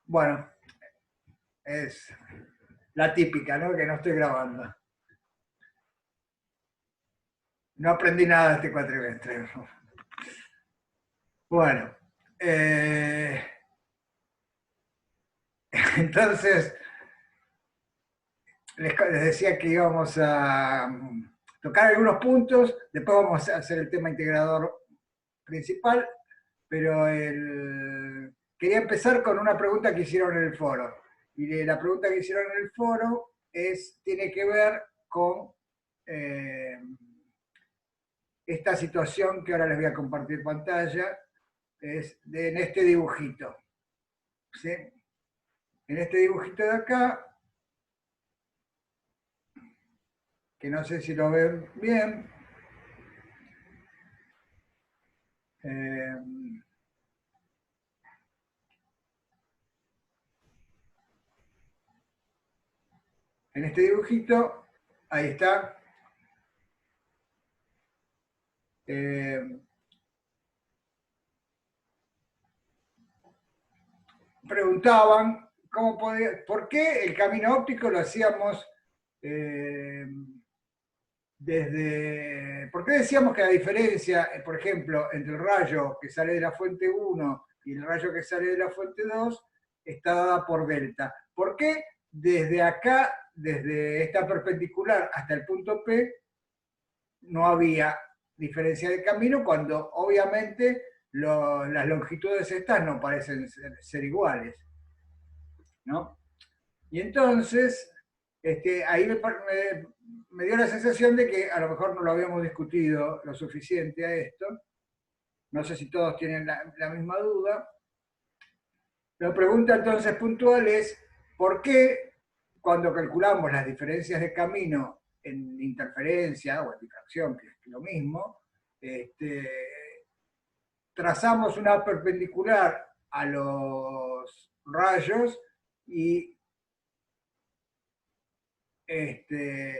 Bueno, es la típica, ¿no? Que no estoy grabando. No aprendí nada este cuatrimestre. Bueno, eh, entonces les decía que íbamos a tocar algunos puntos, después vamos a hacer el tema integrador principal, pero quería empezar con una pregunta que hicieron en el foro. Y la pregunta que hicieron en el foro tiene que ver con eh, esta situación que ahora les voy a compartir pantalla, en este dibujito. ¿Sí? En este dibujito de acá, que no sé si lo ven bien, eh, en este dibujito, ahí está, eh, preguntaban por qué el camino óptico lo hacíamos ¿por qué decíamos que la diferencia, por ejemplo, entre el rayo que sale de la fuente 1 y el rayo que sale de la fuente 2 está dada por delta? ¿Por qué desde acá, desde esta perpendicular hasta el punto P, no había diferencia de camino cuando obviamente las longitudes estas no parecen ser iguales? ¿No? Y entonces, ahí me dio la sensación de que a lo mejor no lo habíamos discutido lo suficiente a esto. No sé si todos tienen la misma duda. La pregunta entonces puntual es, ¿por qué cuando calculamos las diferencias de camino en interferencia o en difracción, que es lo mismo, este, trazamos una perpendicular a los rayos y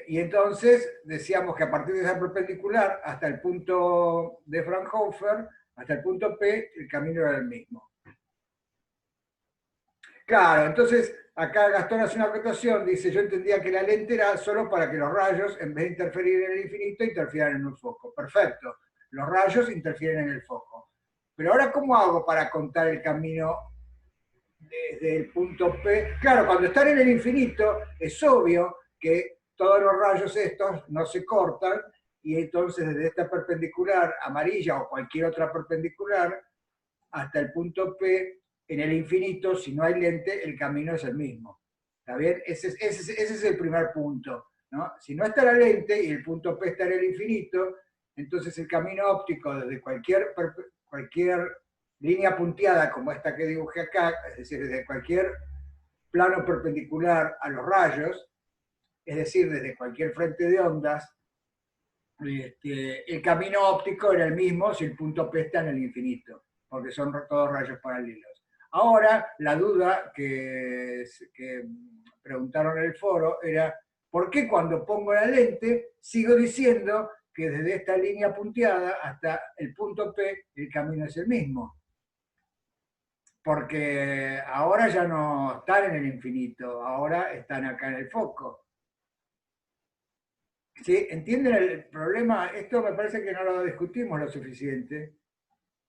entonces decíamos que a partir de esa perpendicular hasta el punto de Fraunhofer, hasta el punto P, el camino era el mismo? Claro, entonces acá Gastón hace una acotación, dice, yo entendía que la lente era solo para que los rayos, en vez de interferir en el infinito, interfieran en un foco. Perfecto, los rayos interfieren en el foco. Pero ahora, ¿cómo hago para contar el camino desde el punto P? Claro, cuando están en el infinito, es obvio que todos los rayos estos no se cortan, y entonces desde esta perpendicular amarilla o cualquier otra perpendicular hasta el punto P en el infinito, si no hay lente, el camino es el mismo. ¿Está bien? Ese es el primer punto, ¿no? Si no está la lente y el punto P está en el infinito, entonces el camino óptico desde cualquier línea punteada como esta que dibujé acá, es decir, desde cualquier plano perpendicular a los rayos, es decir, desde cualquier frente de ondas, el camino óptico era el mismo si el punto P está en el infinito, porque son todos rayos paralelos. Ahora, la duda que preguntaron en el foro era, ¿por qué cuando pongo la lente sigo diciendo que desde esta línea punteada hasta el punto P el camino es el mismo? Porque ahora ya no están en el infinito, ahora están acá en el foco. ¿Sí? ¿Entienden el problema? Esto me parece que no lo discutimos lo suficiente,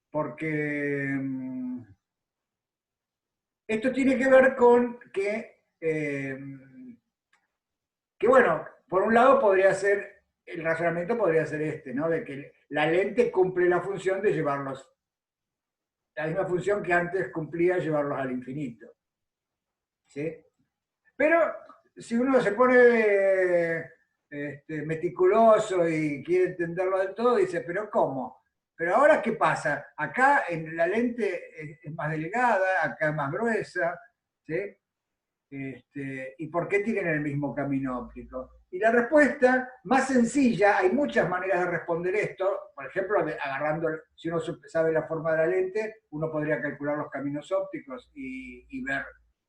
porque esto tiene que ver con que, bueno, por un lado podría ser, el razonamiento podría ser ¿no? De que la lente cumple la función de llevarlos, la misma función que antes cumplía llevarlos al infinito. ¿Sí? Pero si uno se pone meticuloso y quiere entenderlo del todo, dice, pero ¿cómo? Pero ahora, ¿qué pasa? Acá en la lente es más delgada, acá es más gruesa, ¿sí? ¿Y por qué tienen el mismo camino óptico? Y la respuesta más sencilla, hay muchas maneras de responder esto, por ejemplo, agarrando, si uno sabe la forma de la lente, uno podría calcular los caminos ópticos y ver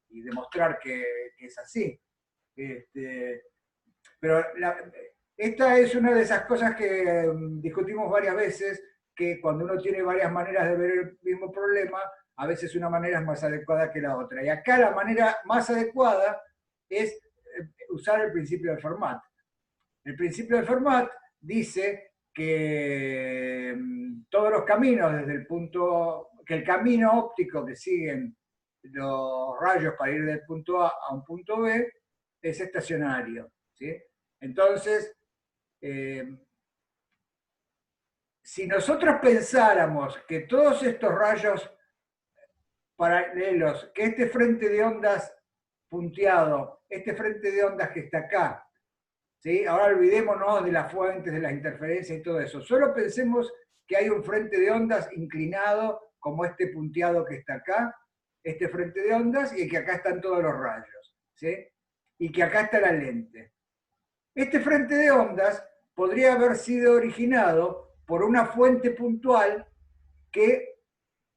y demostrar que es así. Este, pero esta es una de esas cosas que discutimos varias veces, que cuando uno tiene varias maneras de ver el mismo problema, a veces una manera es más adecuada que la otra. Y acá la manera más adecuada es usar el principio de Fermat. El principio de Fermat dice que todos los caminos desde el punto, que el camino óptico que siguen los rayos para ir del punto A a un punto B es estacionario, ¿sí? Entonces, si nosotros pensáramos que todos estos rayos paralelos, que este frente de ondas punteado, este frente de ondas que está acá, ¿sí? Ahora olvidémonos de las fuentes, de las interferencias y todo eso. Solo pensemos que hay un frente de ondas inclinado, como este punteado que está acá, este frente de ondas, y que acá están todos los rayos, ¿sí? Y que acá está la lente. Este frente de ondas podría haber sido originado por una fuente puntual que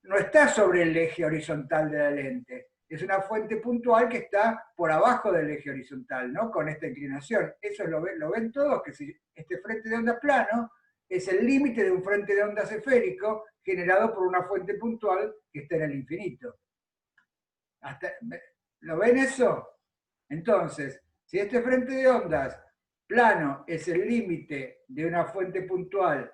no está sobre el eje horizontal de la lente. Es una fuente puntual que está por abajo del eje horizontal, ¿no? Con esta inclinación. Eso lo ven todos, que si este frente de onda plano es el límite de un frente de ondas esférico generado por una fuente puntual que está en el infinito. ¿Lo ven eso? Entonces, si este frente de ondas plano es el límite de una fuente puntual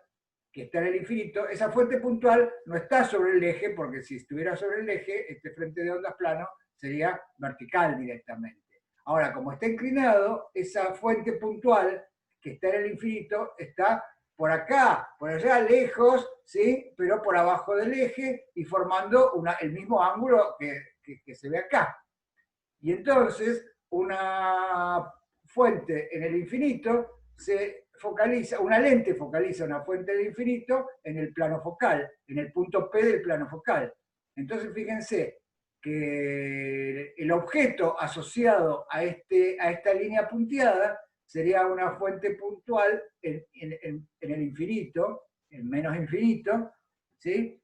que está en el infinito, esa fuente puntual no está sobre el eje, porque si estuviera sobre el eje, este frente de ondas plano sería vertical directamente. Ahora, como está inclinado, esa fuente puntual que está en el infinito está por acá, por allá lejos, ¿sí? Pero por abajo del eje y formando el mismo ángulo que se ve acá. Y entonces, una fuente en el infinito se focaliza, una lente focaliza una fuente del infinito en el plano focal, en el punto P del plano focal. Entonces, fíjense que el objeto asociado a esta línea punteada sería una fuente puntual en el infinito, en menos infinito, ¿sí?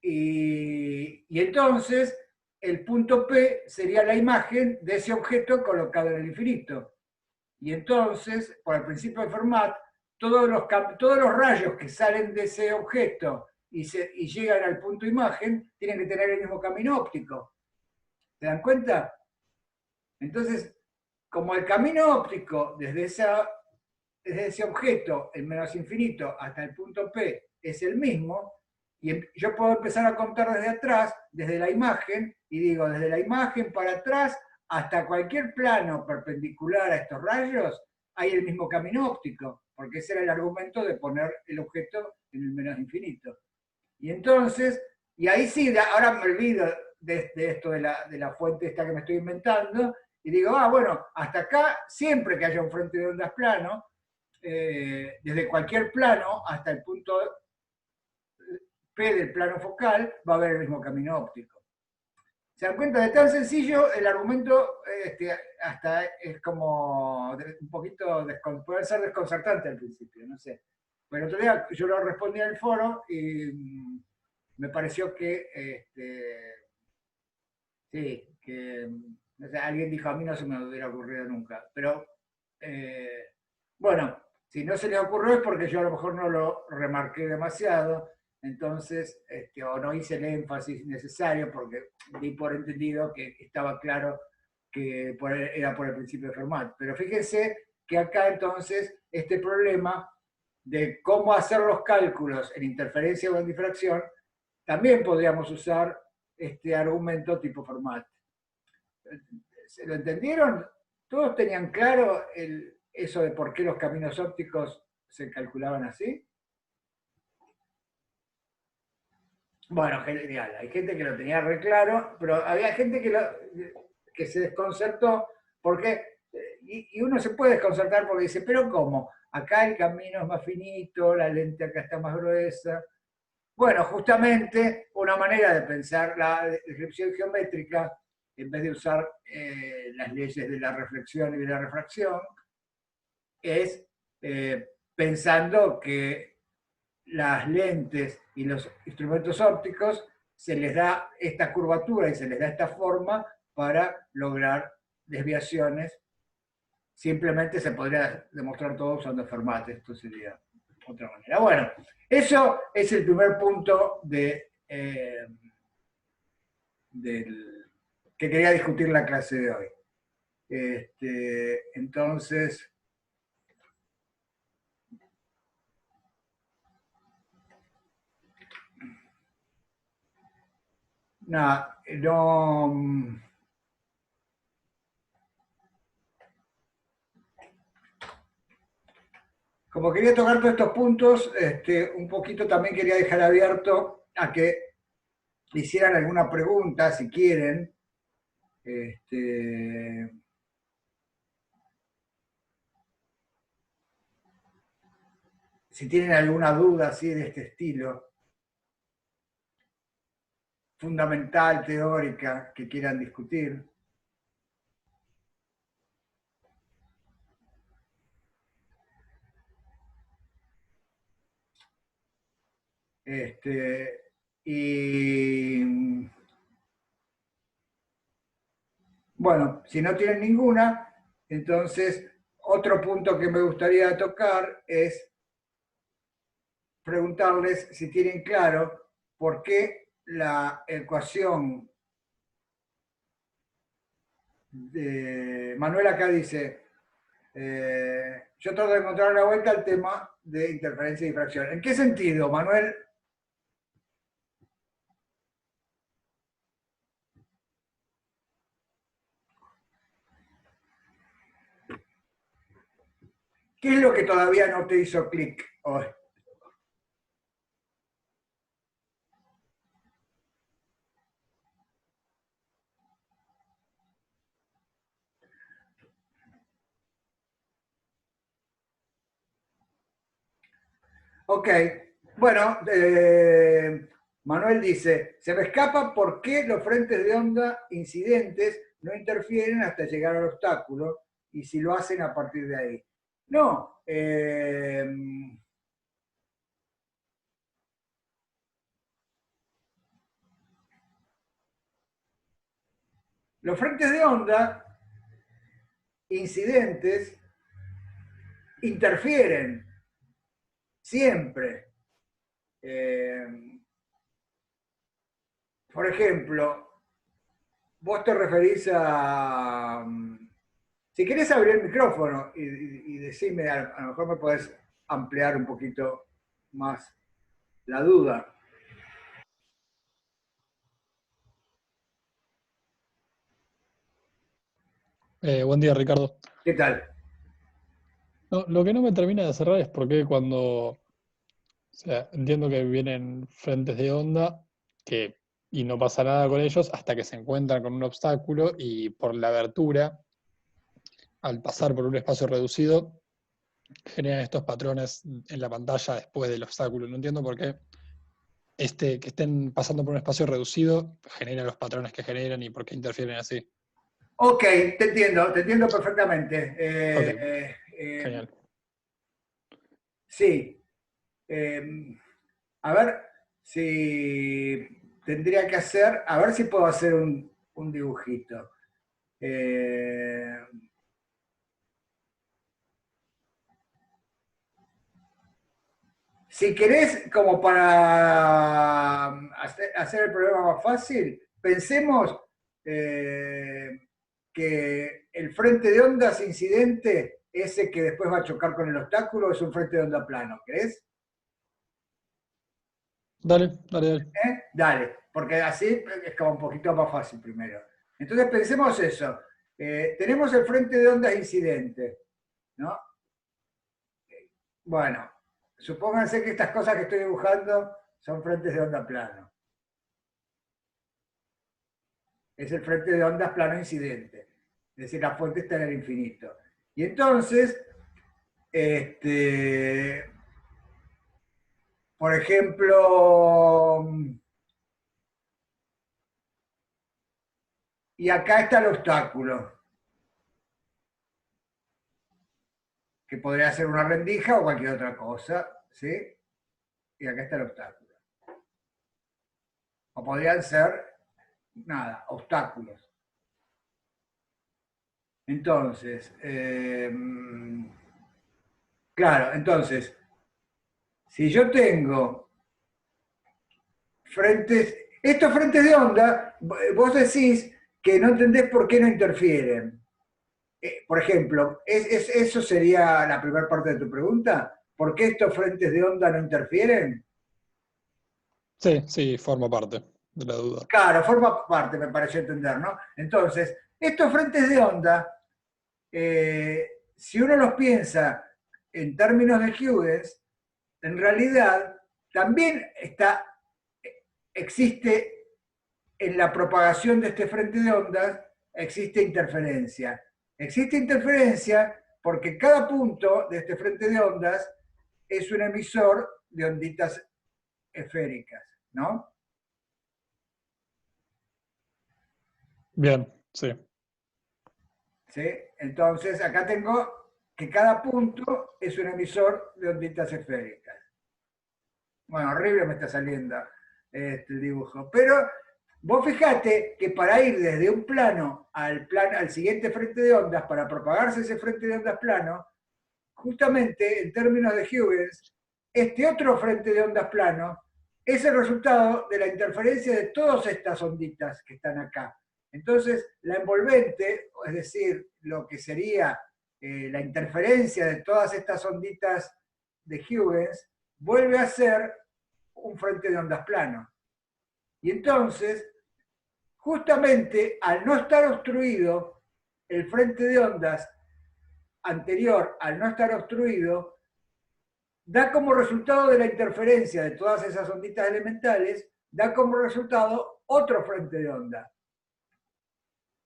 Y entonces el punto P sería la imagen de ese objeto colocado en el infinito. Y entonces, por el principio de Fermat, todos los rayos que salen de ese objeto y llegan al punto imagen tienen que tener el mismo camino óptico. ¿Se dan cuenta? Entonces, como el camino óptico desde ese objeto en menos infinito hasta el punto P es el mismo, y yo puedo empezar a contar desde atrás, desde la imagen, y digo, desde la imagen para atrás hasta cualquier plano perpendicular a estos rayos, hay el mismo camino óptico, porque ese era el argumento de poner el objeto en el menos infinito. Y entonces, y ahí sí, ahora me olvido de esto de la fuente esta que me estoy inventando, y digo, bueno, hasta acá, siempre que haya un frente de ondas plano, desde cualquier plano hasta el punto P del plano focal, va a haber el mismo camino óptico. ¿Se dan cuenta? De tan sencillo, el argumento hasta es como un poquito, puede ser desconcertante al principio, no sé. Pero otro día yo lo respondí al foro y me pareció que, sí, que no sé, alguien dijo, a mí no se me hubiera ocurrido nunca. Pero, bueno, si no se les ocurrió es porque yo a lo mejor no lo remarqué demasiado, entonces, o no hice el énfasis necesario porque di por entendido que estaba claro que era por el principio de Fermat. Pero fíjense que acá entonces este problema de cómo hacer los cálculos en interferencia o en difracción, también podríamos usar este argumento tipo Fermat. ¿Se lo entendieron? ¿Todos tenían claro eso de por qué los caminos ópticos se calculaban así? Bueno, genial. Hay gente que lo tenía re claro, pero había gente que se desconcertó porque, y uno se puede desconcertar porque dice, pero ¿cómo? Acá el camino es más finito, la lente acá está más gruesa. Bueno, justamente una manera de pensar la descripción geométrica, en vez de usar las leyes de la reflexión y de la refracción, es pensando que las lentes y los instrumentos ópticos se les da esta curvatura y se les da esta forma para lograr desviaciones. Simplemente se podría demostrar todo usando Fermat, esto sería otra manera. Bueno, eso es el primer punto de que quería discutir la clase de hoy. Entonces, nada, no... Como quería tocar todos estos puntos, un poquito también quería dejar abierto a que hicieran alguna pregunta, si quieren. Si tienen alguna duda así de este estilo, fundamental, teórica, que quieran discutir. Y bueno, si no tienen ninguna, entonces otro punto que me gustaría tocar es preguntarles si tienen claro por qué la ecuación de Manuel acá dice, yo trato de encontrar la vuelta al tema de interferencia y difracción. ¿En qué sentido, Manuel? ¿Qué es lo que todavía no te hizo clic hoy? Ok, bueno, Manuel dice, se me escapa por qué los frentes de onda incidentes no interfieren hasta llegar al obstáculo y si lo hacen a partir de ahí. No, los frentes de onda incidentes interfieren siempre. Por ejemplo, vos te referís a... Si querés abrir el micrófono y decirme, a lo mejor me podés ampliar un poquito más la duda. Buen día, Ricardo. ¿Qué tal? No, lo que no me termina de cerrar es por qué cuando, o sea, entiendo que vienen frentes de onda y no pasa nada con ellos hasta que se encuentran con un obstáculo y por la abertura, al pasar por un espacio reducido, generan estos patrones en la pantalla después del obstáculo. No entiendo por qué que estén pasando por un espacio reducido genera los patrones que generan y por qué interfieren así. Ok, te entiendo perfectamente. Ok, genial. Sí. A ver si tendría que hacer, a ver si puedo hacer un dibujito. Eh, Si querés, como para hacer el problema más fácil, pensemos que el frente de ondas incidente, ese que después va a chocar con el obstáculo, es un frente de onda plano, ¿crees? Dale, dale, dale. Dale, porque así es como un poquito más fácil primero. Entonces pensemos eso. Tenemos el frente de ondas incidente, ¿no? Bueno, supónganse que estas cosas que estoy dibujando son frentes de onda plano. Es el frente de ondas plano incidente. Es decir, la fuente está en el infinito. Y entonces, por ejemplo, y acá está el obstáculo, que podría ser una rendija o cualquier otra cosa, ¿sí? Y acá está el obstáculo. O podrían ser, nada, obstáculos. Entonces, claro, entonces, si yo tengo frentes, estos frentes de onda vos decís que no entendés por qué no interfieren. Por ejemplo, ¿eso sería la primera parte de tu pregunta? ¿Por qué estos frentes de onda no interfieren? Sí, sí, forma parte de la duda. Claro, forma parte, me pareció entender, ¿no? Entonces, estos frentes de onda, si uno los piensa en términos de Huygens, en realidad también existe en la propagación de este frente de ondas, existe interferencia. Existe interferencia porque cada punto de este frente de ondas es un emisor de onditas esféricas, ¿no? Bien, sí. ¿Sí? Entonces, acá tengo que cada punto es un emisor de onditas esféricas. Bueno, horrible me está saliendo el dibujo. Pero vos fijate que para ir desde un plano al siguiente frente de ondas, para propagarse ese frente de ondas plano, justamente en términos de Huygens, este otro frente de ondas plano es el resultado de la interferencia de todas estas onditas que están acá. Entonces, la envolvente, es decir, lo que sería la interferencia de todas estas onditas de Huygens, vuelve a ser un frente de ondas plano. Y entonces, justamente al no estar obstruido, el frente de ondas anterior, al no estar obstruido, da como resultado de la interferencia de todas esas onditas elementales, da como resultado otro frente de onda.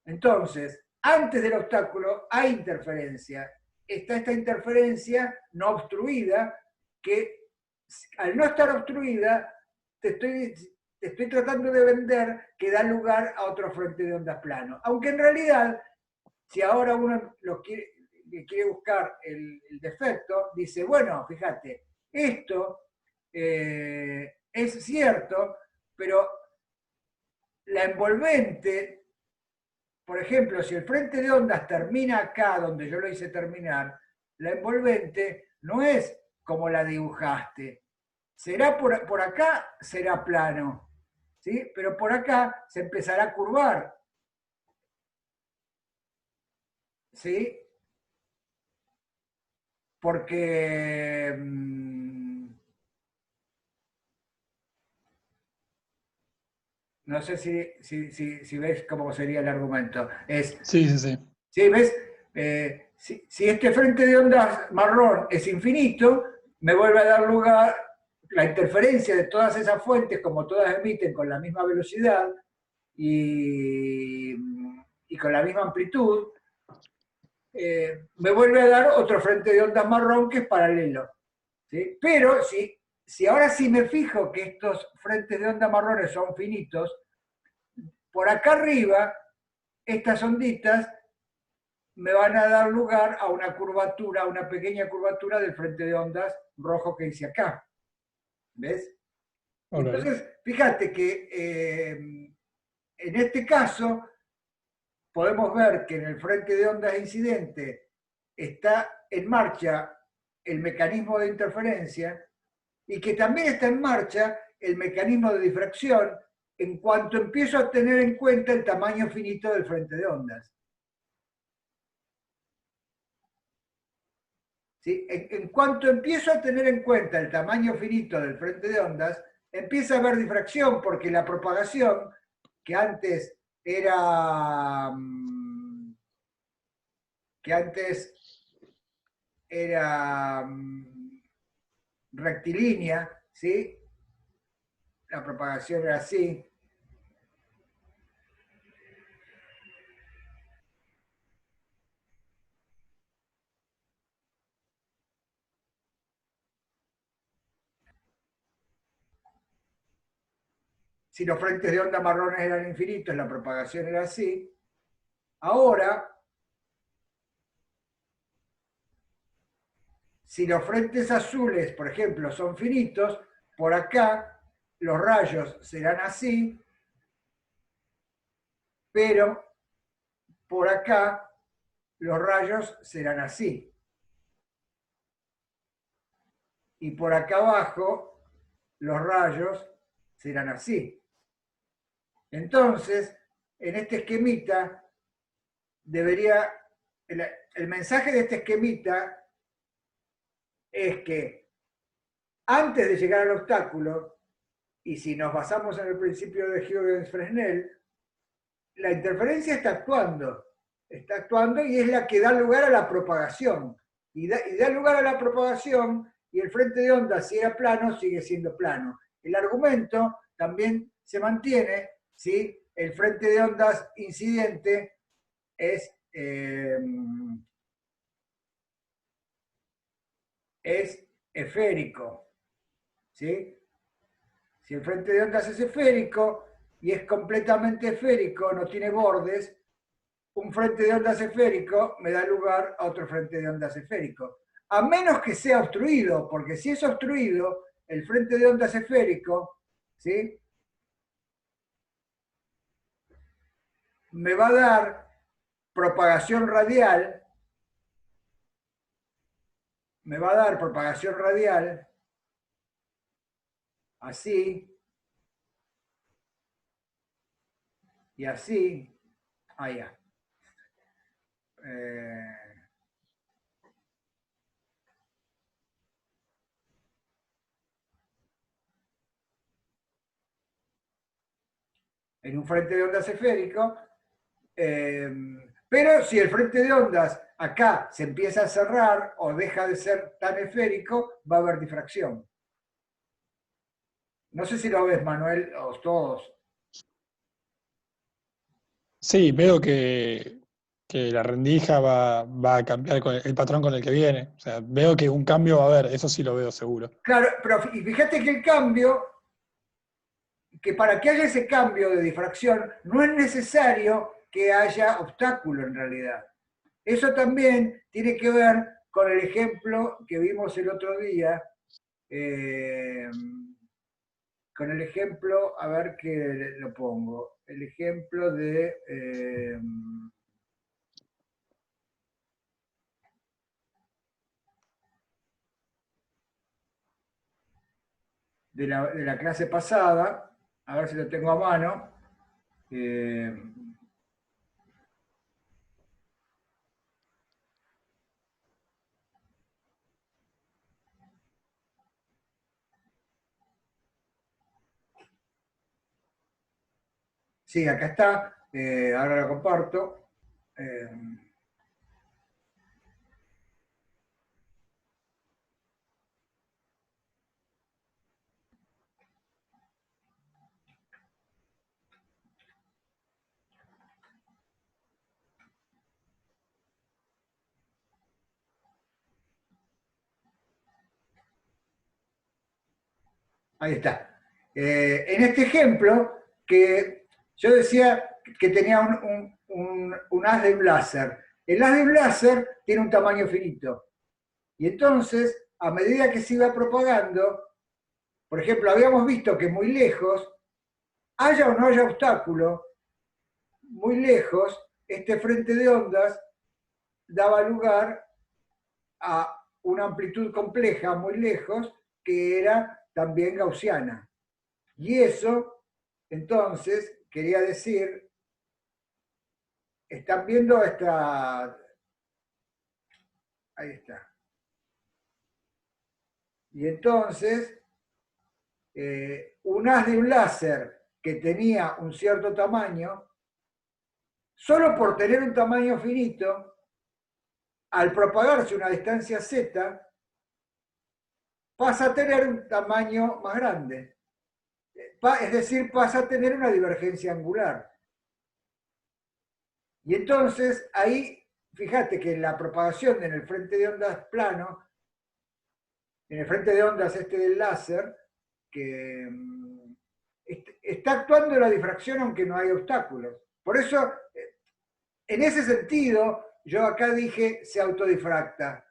Entonces, antes del obstáculo hay interferencia. Está esta interferencia no obstruida que al no estar obstruida te estoy tratando de vender que da lugar a otro frente de ondas plano. Aunque en realidad, si ahora uno quiere buscar el defecto, dice, bueno, fíjate, esto es cierto, pero la envolvente, por ejemplo, si el frente de ondas termina acá, donde yo lo hice terminar, la envolvente no es como la dibujaste. Será por acá, será plano, ¿sí? Pero por acá se empezará a curvar, ¿sí? Porque no sé si ves cómo sería el argumento. Sí, sí, sí. ¿Sí? ¿Ves? Si este frente de ondas marrón es infinito, me vuelve a dar lugar la interferencia de todas esas fuentes, como todas emiten con la misma velocidad y, y con la misma amplitud, me vuelve a dar otro frente de ondas marrón que es paralelo. ¿Sí? Pero si ahora sí me fijo que estos frentes de onda marrones son finitos, por acá arriba, estas onditas me van a dar lugar a una curvatura, a una pequeña curvatura del frente de ondas rojo que hice acá. ¿Ves? Ok. Entonces, fíjate que en este caso podemos ver que en el frente de ondas incidente está en marcha el mecanismo de interferencia y que también está en marcha el mecanismo de difracción en cuanto empiezo a tener en cuenta el tamaño finito del frente de ondas. ¿Sí? En cuanto empiezo a tener en cuenta el tamaño finito del frente de ondas, empieza a haber difracción porque la propagación, que antes era, que antes era rectilínea, ¿sí? La propagación era así. Si los frentes de onda marrones eran infinitos, la propagación era así. Ahora, si los frentes azules, por ejemplo, son finitos, por acá los rayos serán así, pero por acá los rayos serán así. Y por acá abajo los rayos serán así. Entonces, en este esquemita, el mensaje de este esquemita es que antes de llegar al obstáculo, y si nos basamos en el principio de Huygens-Fresnel, la interferencia está actuando y es la que da lugar a la propagación. Y da lugar a la propagación, y el frente de onda, si era plano, sigue siendo plano. El argumento también se mantiene si el frente de ondas incidente es esférico. ¿Sí? Si el frente de ondas es esférico y es completamente esférico, no tiene bordes, un frente de ondas esférico me da lugar a otro frente de ondas esférico. A menos que sea obstruido, porque si es obstruido, el frente de ondas esférico, ¿sí?, me va a dar propagación radial, así, y así, allá. En un frente de ondas esférico, pero si el frente de ondas acá se empieza a cerrar o deja de ser tan esférico, va a haber difracción. No sé si lo ves, Manuel, o todos. Sí, veo que la rendija va a cambiar con el patrón con el que viene. O sea, veo que un cambio va a haber, eso sí lo veo seguro. Claro, pero fíjate que el cambio, que para que haya ese cambio de difracción, no es necesario que haya obstáculo en realidad. Eso también tiene que ver con el ejemplo que vimos el otro día, con el ejemplo, a ver qué lo pongo, el ejemplo de la clase pasada, a ver si lo tengo a mano. Sí, acá está, ahora lo comparto. Ahí está. En este ejemplo, que yo decía que tenía un haz de un láser. El haz de un láser tiene un tamaño finito. Y entonces, a medida que se iba propagando, por ejemplo, habíamos visto que muy lejos, haya o no haya obstáculo, muy lejos, este frente de ondas daba lugar a una amplitud compleja muy lejos, que era también gaussiana. Y eso, entonces, quería decir, están viendo esta, ahí está. Y entonces, un haz de un láser que tenía un cierto tamaño, solo por tener un tamaño finito, al propagarse una distancia z, pasa a tener un tamaño más grande. Es decir, pasa a tener una divergencia angular. Y entonces, ahí, fíjate que la propagación en el frente de ondas plano, en el frente de ondas este del láser, que está actuando la difracción aunque no hay obstáculos. Por eso, en ese sentido, yo acá dije se autodifracta.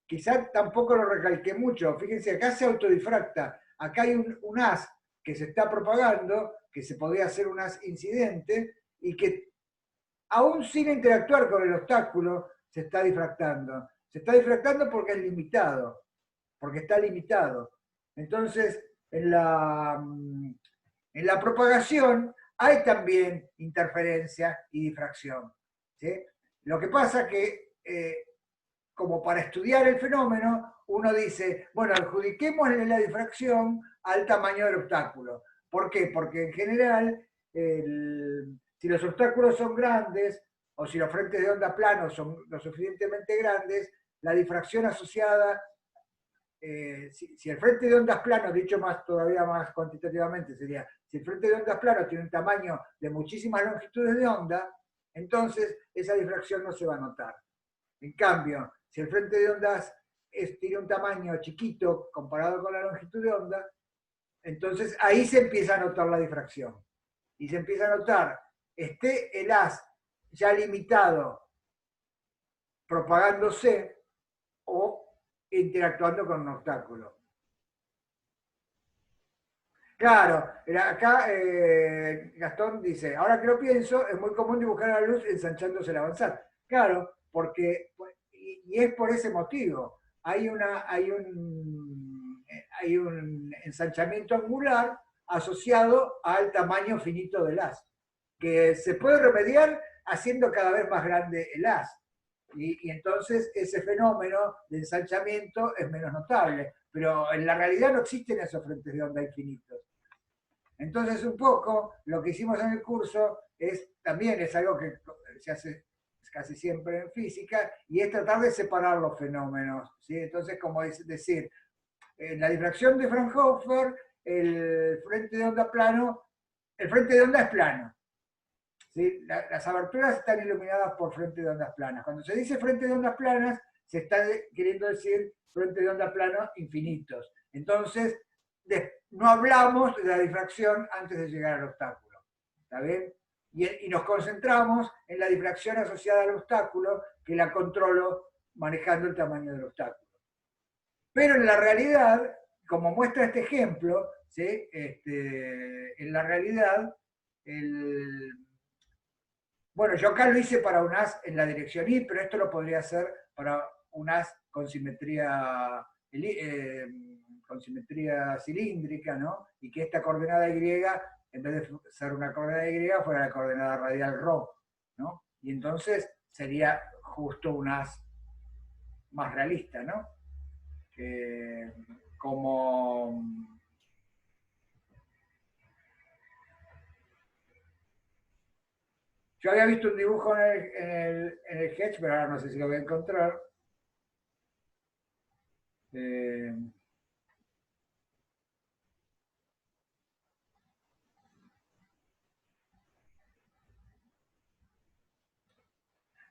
Quizá tampoco lo recalqué mucho. Fíjense, acá se autodifracta. Acá hay un haz que se está propagando, que se podría hacer un haz incidente, y que aún sin interactuar con el obstáculo, se está difractando. Se está difractando porque es limitado, porque está limitado. Entonces, en la propagación hay también interferencia y difracción. ¿Sí? Lo que pasa que, como para estudiar el fenómeno, uno dice, bueno, adjudiquémosle la difracción al tamaño del obstáculo. ¿Por qué? Porque en general, si los obstáculos son grandes, o si los frentes de onda planos son lo suficientemente grandes, la difracción asociada, si el frente de ondas plano, dicho todavía más cuantitativamente, sería, si el frente de ondas plano tiene un tamaño de muchísimas longitudes de onda, entonces esa difracción no se va a notar. En cambio, si el frente de ondas tiene un tamaño chiquito comparado con la longitud de onda, entonces ahí se empieza a notar la difracción. Y se empieza a notar, esté el haz ya limitado propagándose o interactuando con un obstáculo. Claro, acá Gastón dice, ahora que lo pienso, es muy común dibujar a la luz ensanchándose al avanzar. Claro, porque, y es por ese motivo, hay un ensanchamiento angular asociado al tamaño finito del haz, que se puede remediar haciendo cada vez más grande el haz. Y entonces ese fenómeno de ensanchamiento es menos notable, pero en la realidad no existen esos frentes de onda infinitos. Entonces un poco lo que hicimos en el curso también es algo que se hace casi siempre en física, y es tratar de separar los fenómenos. ¿Sí? Entonces, como decir, en la difracción de Fraunhofer, el frente de onda es plano. ¿Sí? Las aberturas están iluminadas por frente de ondas planas. Cuando se dice frente de ondas planas, se está queriendo decir frente de onda plano infinitos. Entonces, no hablamos de la difracción antes de llegar al obstáculo. ¿Está bien? Y nos concentramos en la difracción asociada al obstáculo, que la controlo manejando el tamaño del obstáculo. Pero en la realidad, como muestra este ejemplo, ¿sí? En la realidad, bueno, yo acá lo hice para un haz en la dirección Y, pero esto lo podría hacer para un haz con simetría cilíndrica, ¿no? Y que esta coordenada Y, en vez de ser una coordenada Y, fuera la coordenada radial ρ, ¿no? Y entonces sería justo un haz más realista, ¿no? Como... Yo había visto un dibujo en el Sketch, pero ahora no sé si lo voy a encontrar.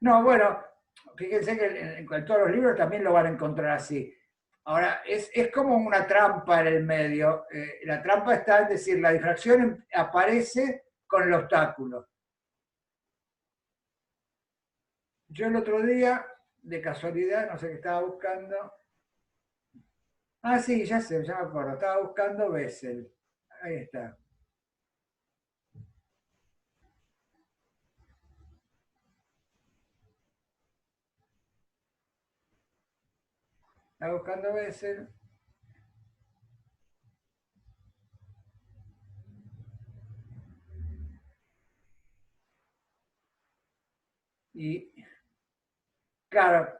No, bueno, fíjense que en todos los libros también lo van a encontrar así. Ahora, es como una trampa en el medio. La trampa está en decir, la difracción aparece con el obstáculo. Yo el otro día, de casualidad, no sé qué estaba buscando. Ah, sí, ya sé, ya me acuerdo. Estaba buscando Bessel. Ahí está. Estaba buscando Bessel. Y, claro,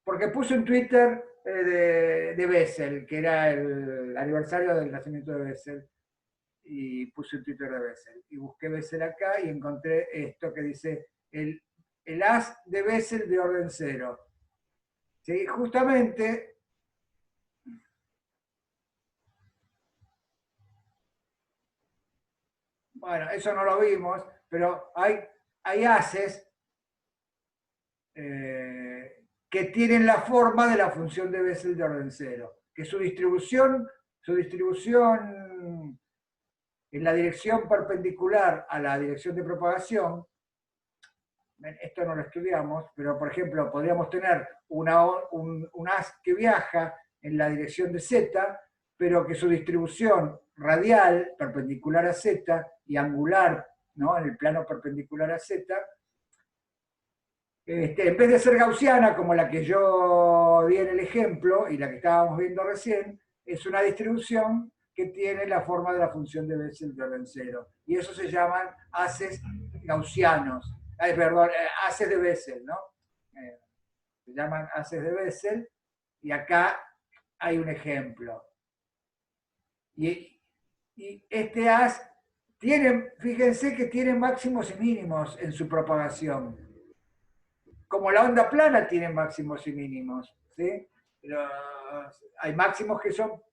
porque puse un Twitter de Bessel, que era el aniversario del nacimiento de Bessel, y puse un Twitter de Bessel. Y busqué Bessel acá y encontré esto que dice el haz de Bessel de orden cero. ¿Sí? Justamente, bueno, eso no lo vimos, pero hay haces que tienen la forma de la función de Bessel de orden cero, que su distribución en la dirección perpendicular a la dirección de propagación, esto no lo estudiamos, pero por ejemplo podríamos tener un haz que viaja en la dirección de Z, pero que su distribución radial perpendicular a Z y angular, ¿no? En el plano perpendicular a Z, en vez de ser gaussiana, como la que yo di en el ejemplo y la que estábamos viendo recién, es una distribución que tiene la forma de la función de Bessel de orden cero. Y eso se llaman haces gaussianos, perdón, haces de Bessel, ¿no? Se llaman haces de Bessel, y acá hay un ejemplo. Y este haz tiene, fíjense que tiene máximos y mínimos en su propagación. Como la onda plana tiene máximos y mínimos, ¿sí? Hay máximos que son,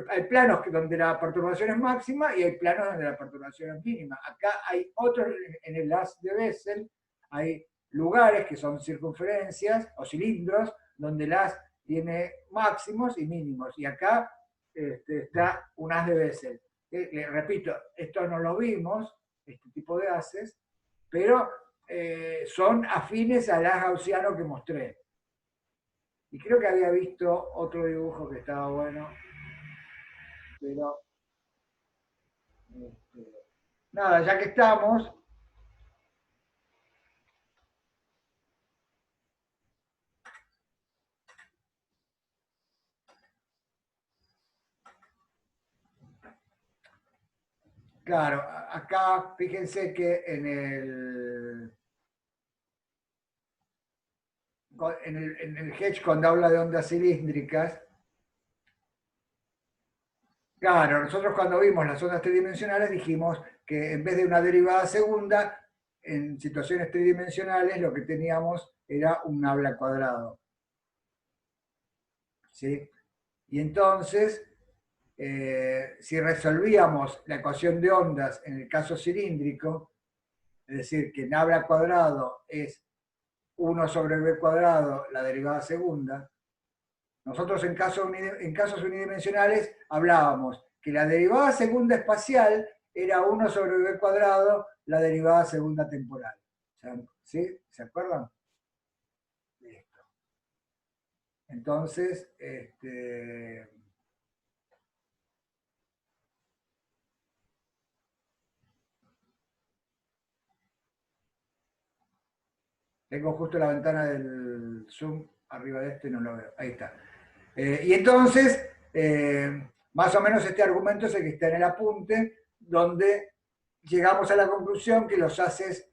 hay planos donde la perturbación es máxima y hay planos donde la perturbación es mínima. Acá hay otros, en el haz de Bessel, hay lugares que son circunferencias o cilindros donde el haz tiene máximos y mínimos. Y acá está un haz de Bessel. Le repito, esto no lo vimos, este tipo de haces, pero son afines al haz gaussiano que mostré. Y creo que había visto otro dibujo que estaba bueno, pero nada, ya que estamos, claro, acá fíjense que en el Hedge, cuando habla de ondas cilíndricas, claro, nosotros cuando vimos las ondas tridimensionales dijimos que en vez de una derivada segunda, en situaciones tridimensionales lo que teníamos era un nabla al cuadrado. ¿Sí? Y entonces, si resolvíamos la ecuación de ondas en el caso cilíndrico, es decir, que nabla al cuadrado es 1 sobre b cuadrado, la derivada segunda, nosotros en casos unidimensionales hablábamos que la derivada segunda espacial era 1 sobre b cuadrado, la derivada segunda temporal. ¿Sí? ¿Se acuerdan? Listo. Entonces, tengo justo la ventana del Zoom arriba de este, no lo veo. Ahí está. Y entonces, más o menos este argumento es el que está en el apunte, donde llegamos a la conclusión que los haces,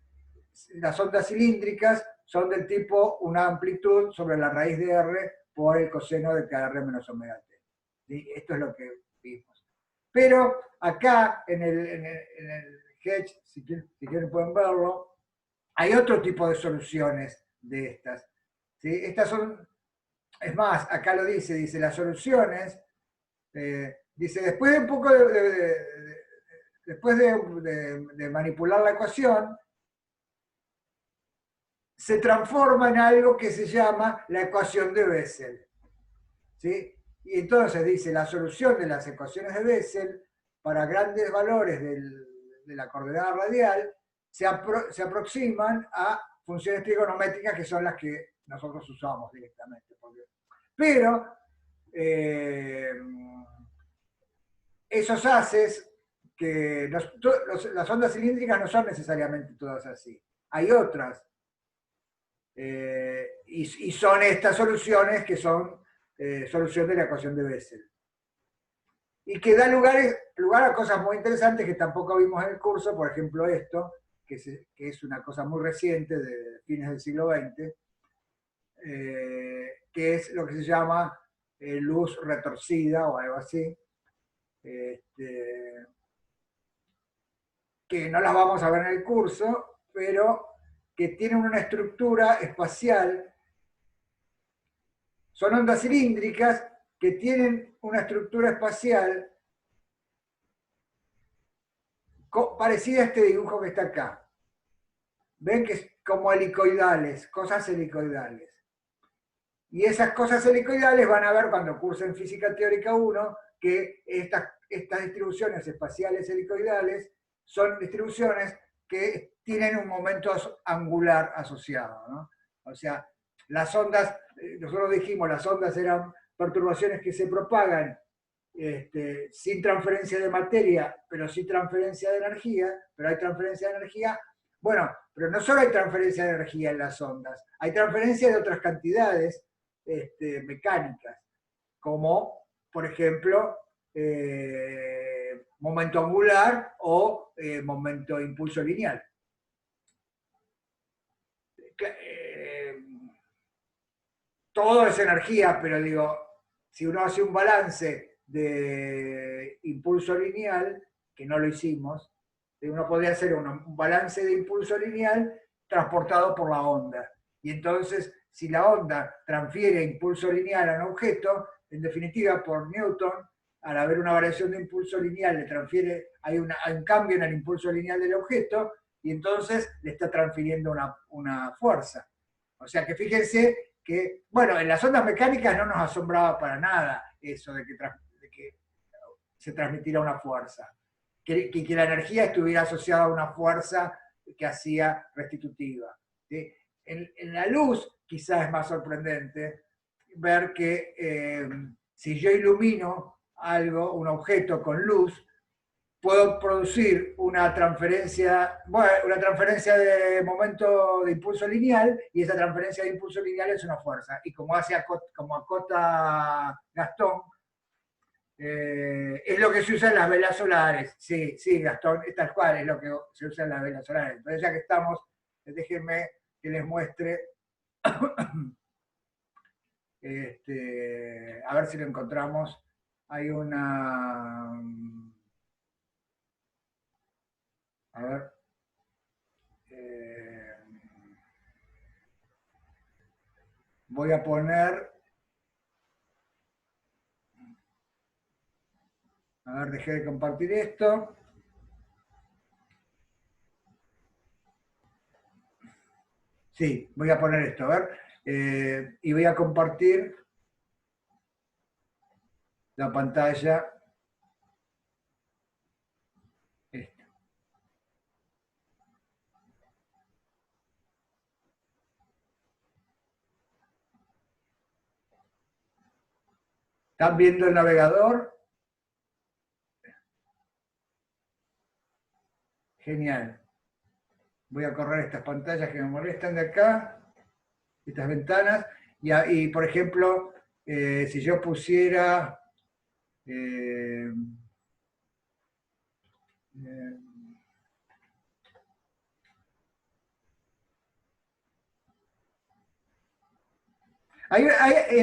las ondas cilíndricas, son del tipo una amplitud sobre la raíz de R por el coseno de KR menos omega t. ¿Sí? Esto es lo que vimos. Pero acá, en el Hedge, si quieren pueden verlo, hay otro tipo de soluciones de estas. ¿Sí? Estas son, es más, acá lo dice las soluciones, dice, después de un poco después de manipular la ecuación, se transforma en algo que se llama la ecuación de Bessel. ¿Sí? Y entonces dice, la solución de las ecuaciones de Bessel para grandes valores de la coordenada radial se aproximan a funciones trigonométricas que son las que nosotros usamos directamente. Pero esos haces, que las ondas cilíndricas no son necesariamente todas así. Hay otras. Y son estas soluciones que son solución de la ecuación de Bessel. Y que da lugar a cosas muy interesantes que tampoco vimos en el curso, por ejemplo esto, que es una cosa muy reciente de fines del siglo XX, que es lo que se llama luz retorcida o algo así, que no las vamos a ver en el curso, pero que tienen una estructura espacial. Son ondas cilíndricas que tienen una estructura espacial parecida a este dibujo que está acá. Ven que es como helicoidales, cosas helicoidales. Y esas cosas helicoidales van a ver cuando cursen Física Teórica 1 que estas distribuciones espaciales helicoidales son distribuciones que tienen un momento angular asociado, ¿no? O sea, las ondas, nosotros dijimos, las ondas eran perturbaciones que se propagan sin transferencia de materia, pero sí transferencia de energía, pero hay transferencia de energía. Bueno, pero no solo hay transferencia de energía en las ondas, hay transferencia de otras cantidades mecánicas, como, por ejemplo, momento angular o momento impulso lineal. Todo es energía, pero digo, si uno hace un balance de impulso lineal, que no lo hicimos, uno podría hacer un balance de impulso lineal transportado por la onda. Y entonces, si la onda transfiere impulso lineal a un objeto, en definitiva, por Newton, al haber una variación de impulso lineal, le transfiere, hay un cambio en el impulso lineal del objeto, y entonces le está transfiriendo una fuerza. O sea que fíjense que, bueno, en las ondas mecánicas no nos asombraba para nada eso de que se transmitiera una fuerza, que la energía estuviera asociada a una fuerza que hacía restitutiva. ¿Sí? En la luz quizás es más sorprendente ver que si yo ilumino algo, un objeto con luz, puedo producir una transferencia de momento de impulso lineal, y esa transferencia de impulso lineal es una fuerza. Y como acota Gastón, es lo que se usa en las velas solares. Sí, sí, Gastón, tal cual es lo que se usa en las velas solares. Entonces, ya que estamos, déjenme que les muestre, a ver si lo encontramos. Hay una... A ver. Voy a poner... A ver, dejé de compartir esto. Sí, voy a poner esto, a ver. Y voy a compartir la pantalla. Esta. ¿Están viendo el navegador? Genial. Voy a correr estas pantallas que me molestan de acá, estas ventanas, y por ejemplo, si yo pusiera... en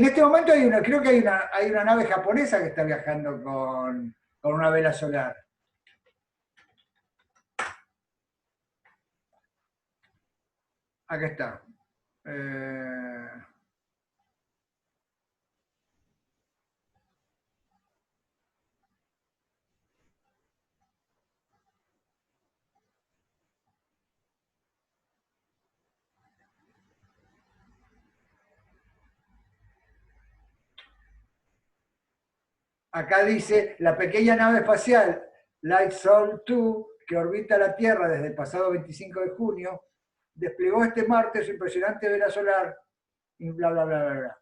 este momento creo que hay una nave japonesa que está viajando con una vela solar. Acá está. Acá dice, la pequeña nave espacial Light Sol 2, que orbita la Tierra desde el pasado 25 de junio, desplegó este martes su impresionante vela solar, y bla, bla, bla, bla, bla.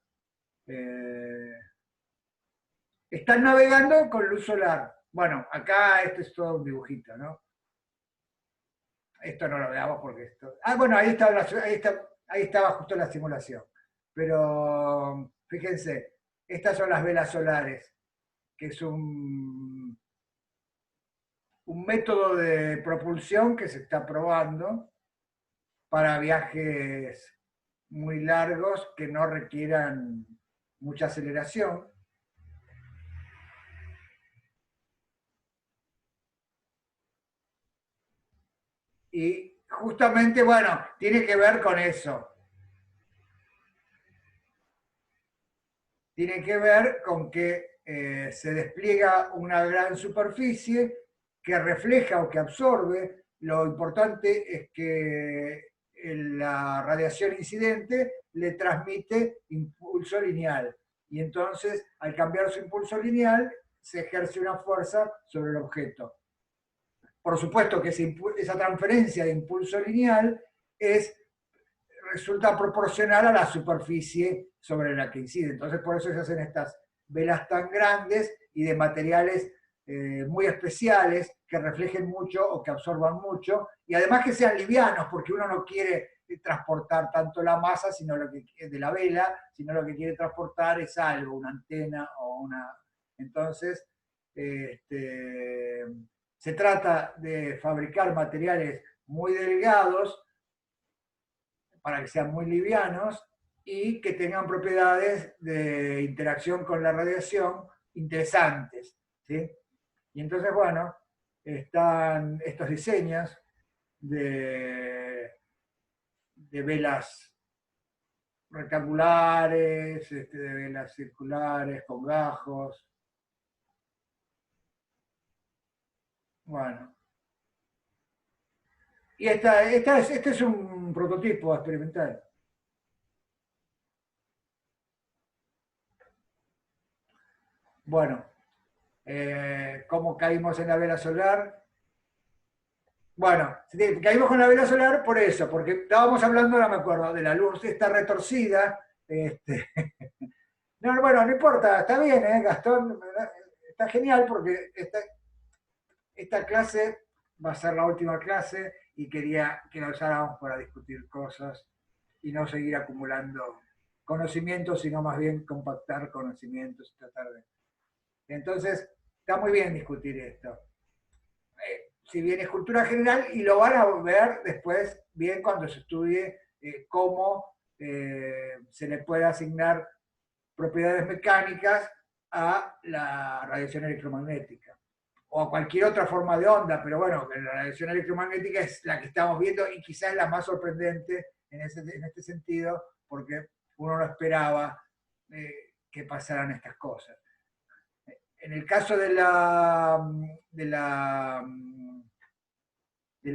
Están navegando con luz solar. Bueno, acá esto es todo un dibujito, ¿no? Esto no lo veamos porque esto... Ah, bueno, ahí estaba justo la simulación. Pero fíjense, estas son las velas solares, que es un método de propulsión que se está probando para viajes muy largos que no requieran mucha aceleración. Y justamente, bueno, tiene que ver con eso. Tiene que ver con que se despliega una gran superficie que refleja o que absorbe. Lo importante es que la radiación incidente le transmite impulso lineal. Y entonces, al cambiar su impulso lineal, se ejerce una fuerza sobre el objeto. Por supuesto que esa transferencia de impulso lineal resulta proporcional a la superficie sobre la que incide. Entonces, por eso se hacen estas velas tan grandes y de materiales muy especiales que reflejen mucho o que absorban mucho, y además que sean livianos, porque uno no quiere transportar tanto la masa de la vela, sino lo que quiere transportar es algo, una antena o una... Entonces, se trata de fabricar materiales muy delgados para que sean muy livianos y que tengan propiedades de interacción con la radiación interesantes, ¿sí? Y entonces, bueno, están estos diseños de velas rectangulares, de velas circulares, con gajos. Bueno. Y este es un prototipo experimental. Bueno, ¿cómo caímos en la vela solar? Bueno, caímos con la vela solar por eso, porque estábamos hablando, no me acuerdo, de la luz esta retorcida. No, bueno, no importa, está bien, Gastón, está genial porque esta clase va a ser la última clase y quería que la usáramos para discutir cosas y no seguir acumulando conocimientos, sino más bien compactar conocimientos y tratar de... Entonces, está muy bien discutir esto. Si bien es cultura general, y lo van a ver después bien cuando se estudie cómo se le puede asignar propiedades mecánicas a la radiación electromagnética o a cualquier otra forma de onda, pero bueno, la radiación electromagnética es la que estamos viendo y quizás la más sorprendente en este sentido, porque uno no esperaba que pasaran estas cosas. En el caso de la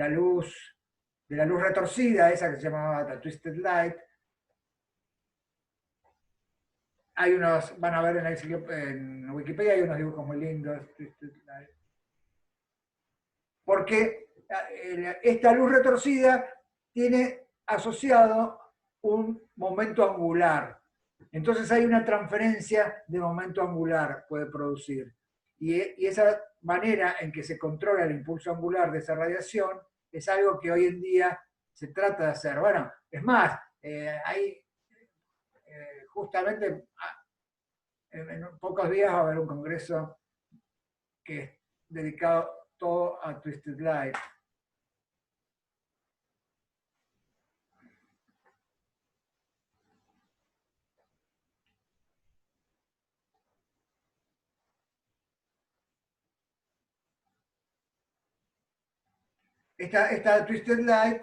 luz retorcida, esa que se llamaba The Twisted Light, hay unos, van a ver en Wikipedia, hay unos dibujos muy lindos. Porque esta luz retorcida tiene asociado un momento angular. Entonces hay una transferencia de momento angular puede producir. Y esa manera en que se controla el impulso angular de esa radiación es algo que hoy en día se trata de hacer. Bueno, es más, hay justamente en pocos días va a haber un congreso que es dedicado todo a Twisted Light. Esta Twisted Light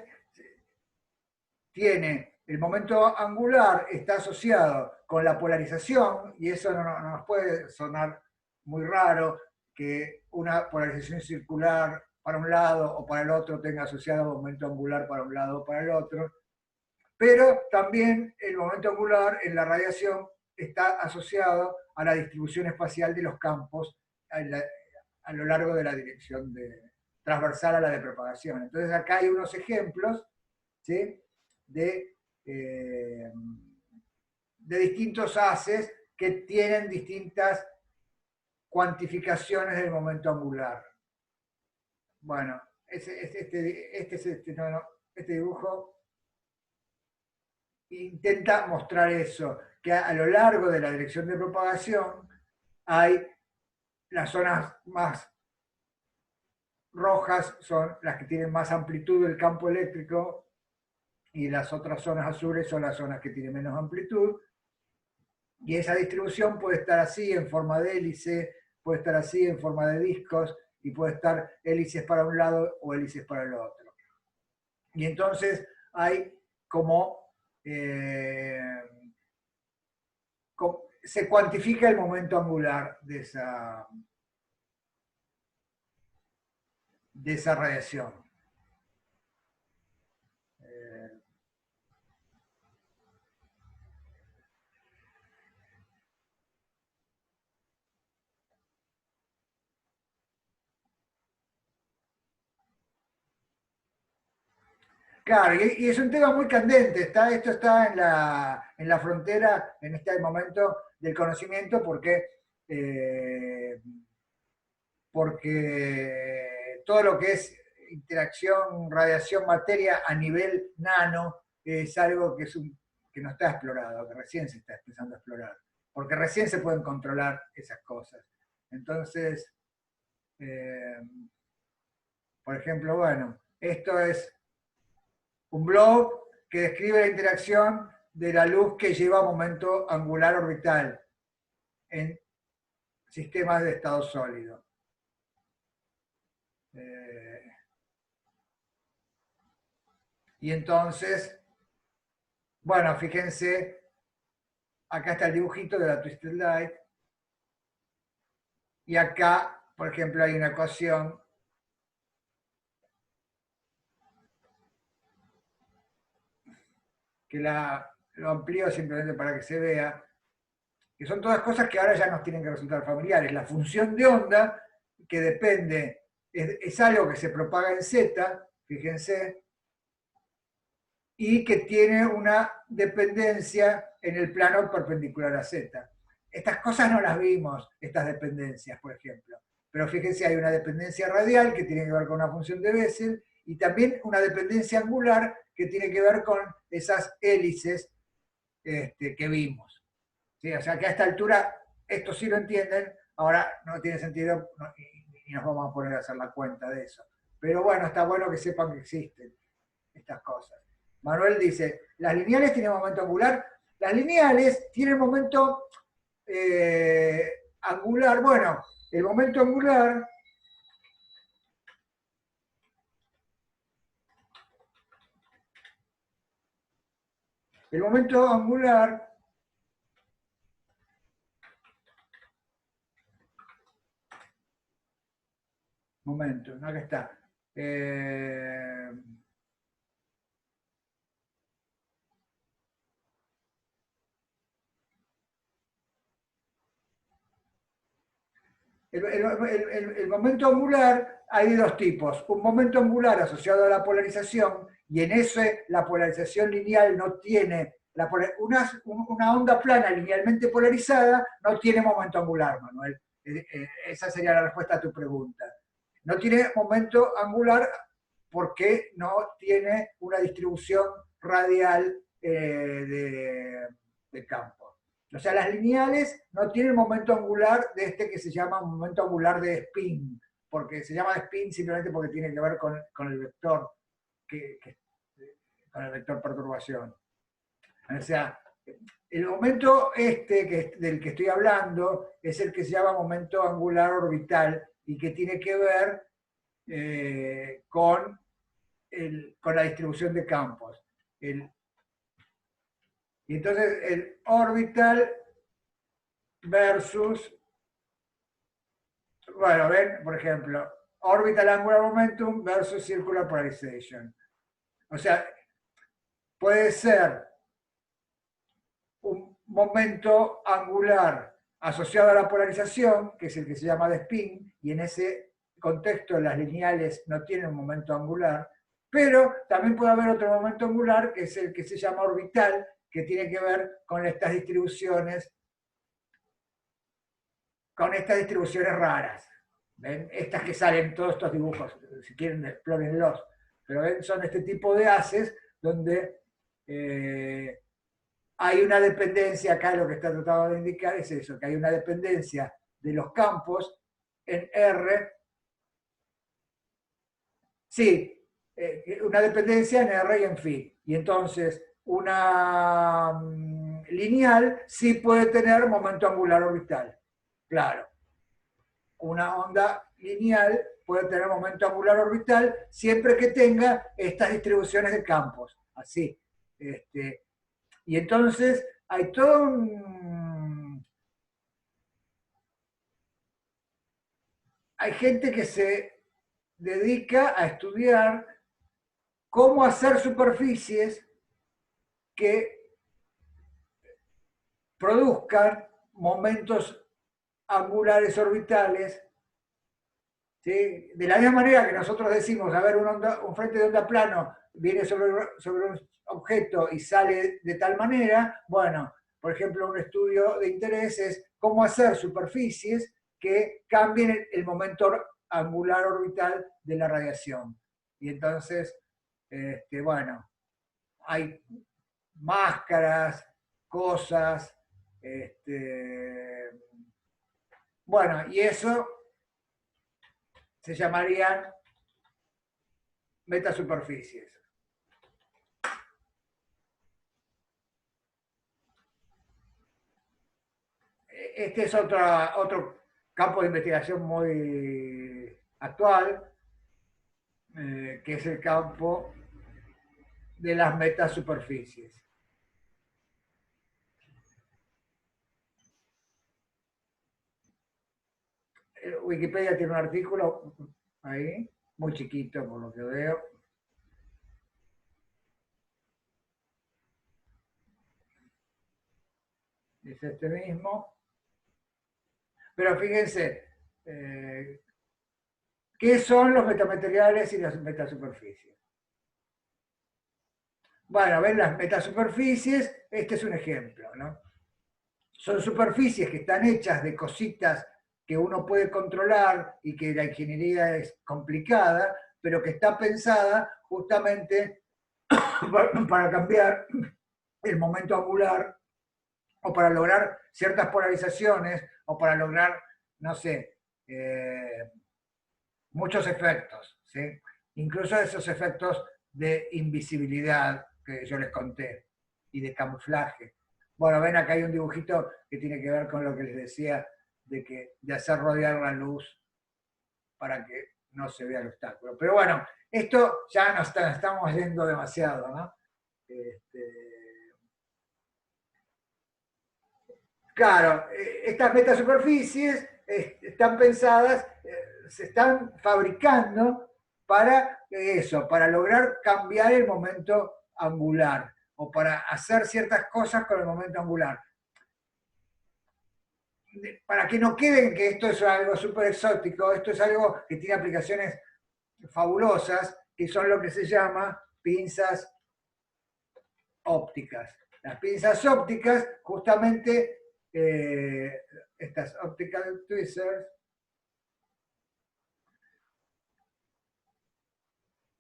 tiene el momento angular, está asociado con la polarización, y eso no nos puede sonar muy raro que una polarización circular para un lado o para el otro tenga asociado momento angular para un lado o para el otro, pero también el momento angular en la radiación está asociado a la distribución espacial de los campos a lo largo de la dirección transversal a la de propagación. Entonces acá hay unos ejemplos, ¿sí?, de distintos haces que tienen distintas cuantificaciones del momento angular. Bueno, este dibujo intenta mostrar eso, que a lo largo de la dirección de propagación hay las zonas más rojas son las que tienen más amplitud del campo eléctrico y las otras zonas azules son las zonas que tienen menos amplitud. Y esa distribución puede estar así en forma de hélice, puede estar así en forma de discos y puede estar hélices para un lado o hélices para el otro. Y entonces hay como se cuantifica el momento angular de esa radiación. Claro, y es un tema muy candente. Esto está en la frontera, en este momento, del conocimiento, porque todo lo que es interacción, radiación, materia a nivel nano es algo que no está explorado, que recién se está empezando a explorar, porque recién se pueden controlar esas cosas. Entonces, Por ejemplo, bueno, esto es un blog que describe la interacción de la luz que lleva momento angular orbital en sistemas de estado sólido. Y entonces, bueno, fíjense, acá está el dibujito de la Twisted Light. Y acá, por ejemplo, hay una ecuación que lo amplío simplemente para que se vea, que son todas cosas que ahora ya nos tienen que resultar familiares. La función de onda, que depende, es algo que se propaga en Z, fíjense, y que tiene una dependencia en el plano perpendicular a Z. Estas cosas no las vimos, estas dependencias, por ejemplo. Pero fíjense, hay una dependencia radial que tiene que ver con una función de Bessel y también una dependencia angular que tiene que ver con esas hélices que vimos. ¿Sí? O sea que a esta altura, esto sí lo entienden, ahora no tiene sentido y nos vamos a poner a hacer la cuenta de eso. Pero bueno, está bueno que sepan que existen estas cosas. Manuel dice, ¿las lineales tienen momento angular? Las lineales tienen momento angular. Bueno, el momento angular momento, ¿no? Acá está. El momento angular hay de dos tipos. Un momento angular asociado a la polarización, y en ese la polarización lineal no tiene, una onda plana linealmente polarizada no tiene momento angular, Manuel. Esa sería la respuesta a tu pregunta. No tiene momento angular porque no tiene una distribución radial de campo. O sea, las lineales no tienen momento angular de este que se llama momento angular de spin, porque se llama spin simplemente porque tiene que ver con el vector, con el vector perturbación. O sea, el momento del que estoy hablando es el que se llama momento angular orbital y que tiene que ver con la distribución de campos. Y entonces el orbital versus, bueno, ven, por ejemplo, orbital angular momentum versus circular polarization. O sea, puede ser un momento angular asociado a la polarización, que es el que se llama de spin, y en ese contexto las lineales no tienen un momento angular, pero también puede haber otro momento angular, que es el que se llama orbital, que tiene que ver con estas distribuciones raras. ¿Ven? Estas que salen todos estos dibujos, si quieren explórenlos, pero ¿ven? Son este tipo de haces donde hay una dependencia, acá lo que está tratado de indicar es eso, que hay una dependencia de los campos en R, sí, una dependencia en R y en phi, y entonces una lineal sí puede tener momento angular orbital, claro. Una onda lineal puede tener momento angular orbital siempre que tenga estas distribuciones de campos, así. Y entonces hay todo hay gente que se dedica a estudiar cómo hacer superficies que produzcan momentos angulares orbitales, ¿sí? De la misma manera que nosotros decimos, a ver, un frente de onda plano viene sobre un objeto y sale de tal manera, bueno, por ejemplo, un estudio de interés es cómo hacer superficies que cambien el momento angular orbital de la radiación. Y entonces, bueno, hay máscaras, cosas, bueno, y eso se llamarían metasuperficies. Este es otro campo de investigación muy actual, que es el campo de las metasuperficies. Wikipedia tiene un artículo ahí, muy chiquito por lo que veo. Es este mismo. Pero fíjense, ¿qué son los metamateriales y las metasuperficies? Bueno, ven las metasuperficies, este es un ejemplo, ¿no? Son superficies que están hechas de cositas que uno puede controlar y que la ingeniería es complicada, pero que está pensada justamente para cambiar el momento angular o para lograr ciertas polarizaciones o para lograr, no sé, muchos efectos, ¿sí? Incluso esos efectos de invisibilidad que yo les conté y de camuflaje. Bueno, ven acá hay un dibujito que tiene que ver con lo que les decía de hacer rodear la luz para que no se vea el obstáculo. Pero bueno, esto ya nos estamos yendo demasiado, ¿no? Claro, estas metasuperficies están pensadas, se están fabricando para eso, para lograr cambiar el momento angular o para hacer ciertas cosas con el momento angular. Para que no queden que esto es algo súper exótico, esto es algo que tiene aplicaciones fabulosas, que son lo que se llama pinzas ópticas. Las pinzas ópticas, justamente, estas optical tweezers,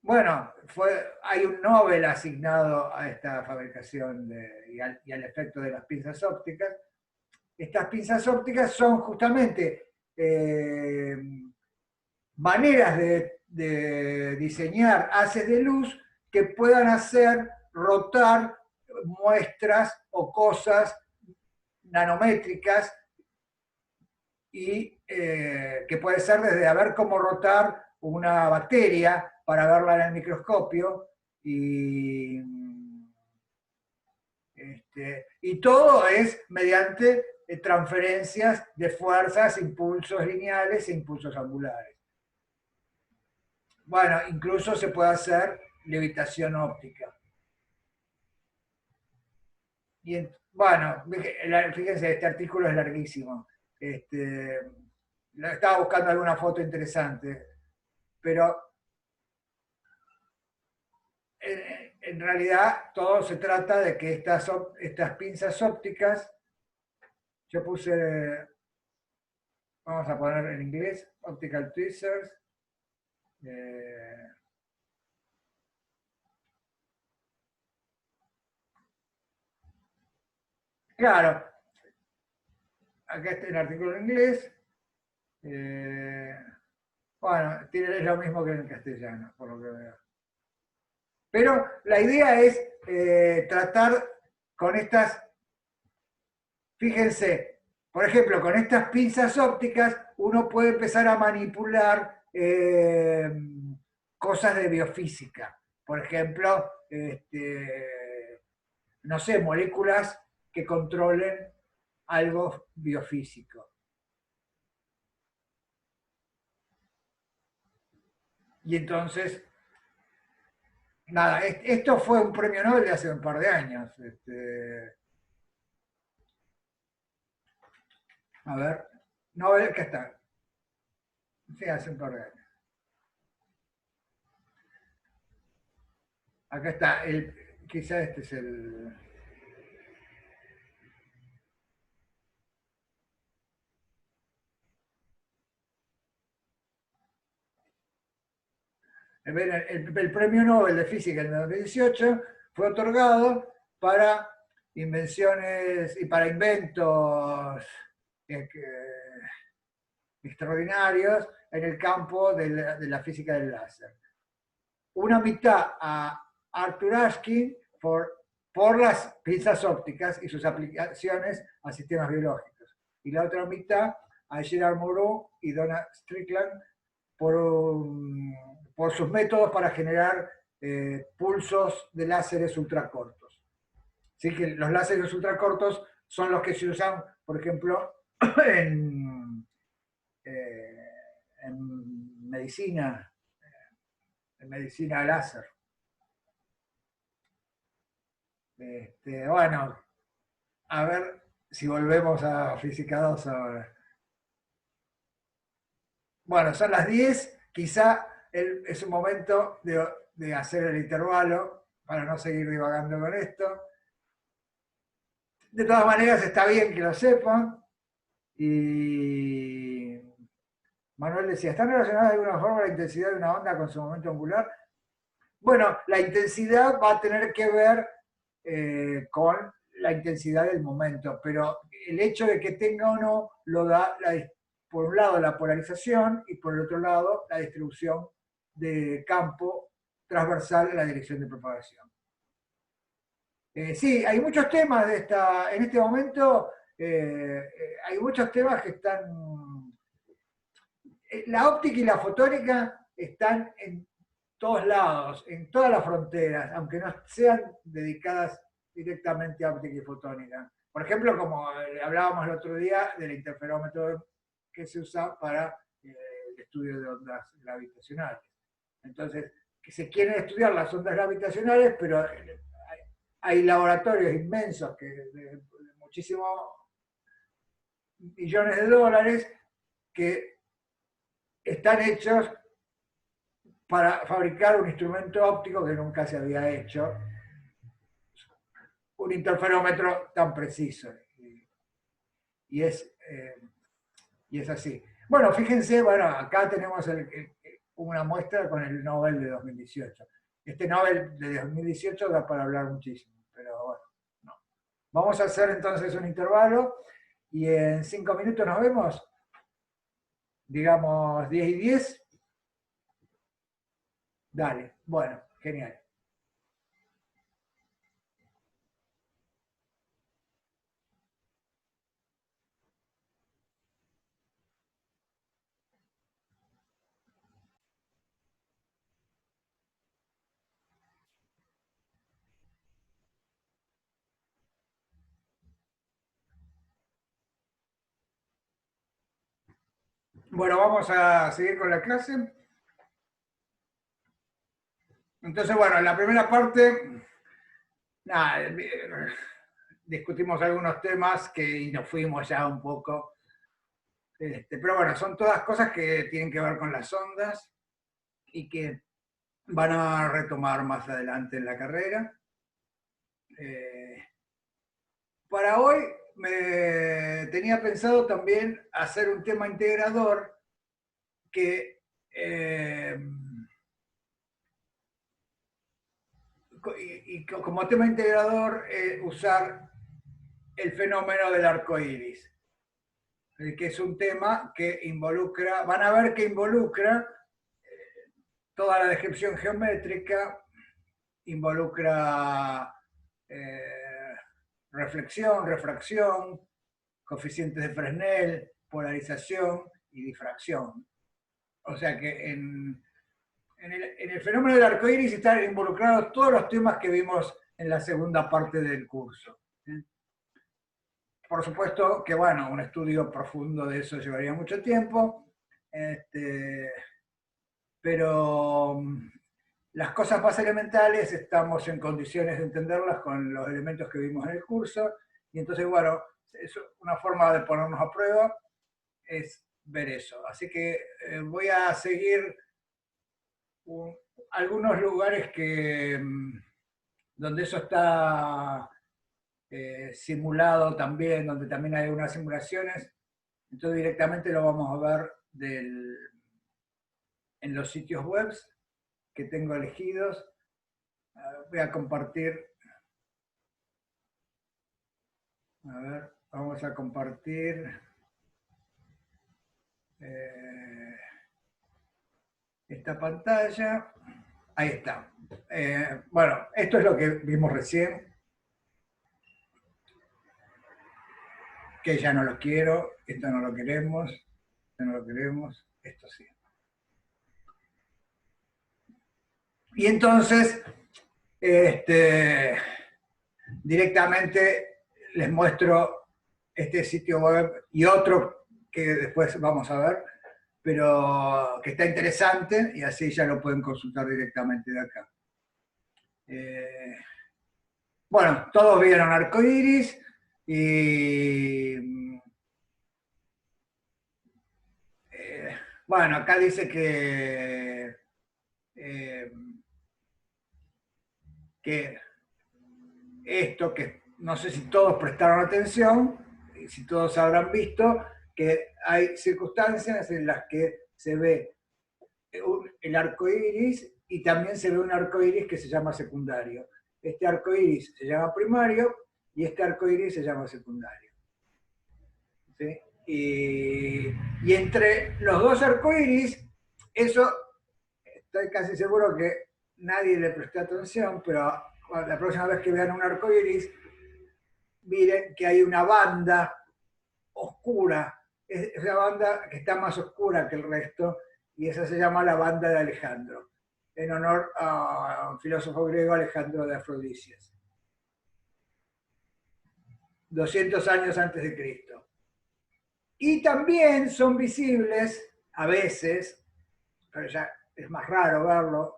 bueno, hay un Nobel asignado a esta fabricación y al efecto de las pinzas ópticas. Estas pinzas ópticas son justamente maneras de diseñar haces de luz que puedan hacer rotar muestras o cosas nanométricas y que puede ser desde a ver cómo rotar una bacteria para verla en el microscopio y todo es mediante transferencias de fuerzas, impulsos lineales e impulsos angulares. Bueno, incluso se puede hacer levitación óptica. Y bueno, fíjense, este artículo es larguísimo. Estaba buscando alguna foto interesante, pero en realidad todo se trata de que estas pinzas ópticas, yo puse, vamos a poner en inglés, optical tweezers, claro, acá está el artículo en inglés, bueno, es lo mismo que en castellano, por lo que veo. Pero la idea es tratar con estas, fíjense, por ejemplo, con estas pinzas ópticas uno puede empezar a manipular cosas de biofísica. Por ejemplo, no sé, moléculas que controlen algo biofísico. Y entonces, nada, esto fue un premio Nobel de hace un par de años. A ver, Nobel, ¿qué está? Sí, hace un par de años. Acá está, quizá este es el... El premio Nobel de Física en 2018 fue otorgado para invenciones y para inventos extraordinarios en el campo de la física del láser. Una mitad a Arthur Ashkin por las pinzas ópticas y sus aplicaciones a sistemas biológicos. Y la otra mitad a Gerard Moreau y Donna Strickland por sus métodos para generar pulsos de láseres ultracortos. Así que los láseres ultracortos son los que se usan, por ejemplo, en medicina láser. Bueno, a ver si volvemos a Física 2 ahora. Bueno, son las 10, quizá es un momento de hacer el intervalo para no seguir divagando con esto. De todas maneras, está bien que lo sepan. Y Manuel decía, ¿están relacionadas de alguna forma la intensidad de una onda con su momento angular? Bueno, la intensidad va a tener que ver con la intensidad del momento, pero el hecho de que tenga o no lo da, por un lado, la polarización y por el otro lado, la distribución de campo transversal en la dirección de propagación. Sí, hay muchos temas en este momento, hay muchos temas que están... La óptica y la fotónica están en todos lados, en todas las fronteras, aunque no sean dedicadas directamente a óptica y fotónica. Por ejemplo, como hablábamos el otro día del interferómetro que se usa para el estudio de ondas gravitacionales. Entonces, que se quieren estudiar las ondas gravitacionales, pero hay laboratorios inmensos de muchísimos millones de dólares que están hechos para fabricar un instrumento óptico que nunca se había hecho, un interferómetro tan preciso. Y es así. Bueno, fíjense, bueno, acá tenemos una muestra con el Nobel de 2018. Este Nobel de 2018 da para hablar muchísimo, pero bueno, no. Vamos a hacer entonces un intervalo y en 5 minutos nos vemos. Digamos 10 y 10. Dale, bueno, genial. Bueno, vamos a seguir con la clase. Entonces, bueno, en la primera parte, nada, discutimos algunos temas y nos fuimos ya un poco. Pero bueno, son todas cosas que tienen que ver con las ondas y que van a retomar más adelante en la carrera. Para hoy me tenía pensado también hacer un tema integrador que y como tema integrador usar el fenómeno del arco iris, que es un tema que involucra, van a ver que involucra toda la descripción geométrica, involucra reflexión, refracción, coeficientes de Fresnel, polarización y difracción. O sea que en el fenómeno del arco iris están involucrados todos los temas que vimos en la segunda parte del curso. Por supuesto que, bueno, un estudio profundo de eso llevaría mucho tiempo, pero las cosas más elementales estamos en condiciones de entenderlas con los elementos que vimos en el curso, y entonces, bueno, es una forma de ponernos a prueba, es ver eso. Así que voy a seguir algunos lugares donde eso está simulado también, donde también hay unas simulaciones, entonces directamente lo vamos a ver en los sitios web que tengo elegidos. Voy a compartir, a ver, vamos a compartir esta pantalla, ahí está. Bueno, esto es lo que vimos recién, que ya no lo quiero, esto no lo queremos, esto no lo queremos, esto sí. Y entonces, directamente les muestro este sitio web y otro que después vamos a ver, pero que está interesante y así ya lo pueden consultar directamente de acá. Bueno, todos vieron arcoiris y bueno, acá dice que esto, que no sé si todos prestaron atención, y si todos habrán visto, que hay circunstancias en las que se ve el arco iris y también se ve un arco iris que se llama secundario. Este arco iris se llama primario y este arco iris se llama secundario. ¿Sí? Y entre los dos arcoíris, eso estoy casi seguro que nadie le prestó atención, pero la próxima vez que vean un arcoíris, miren que hay una banda oscura, es una banda que está más oscura que el resto, y esa se llama la banda de Alejandro, en honor a un filósofo griego, Alejandro de Afrodisias. 200 años antes de Cristo. Y también son visibles, a veces, pero ya es más raro verlo,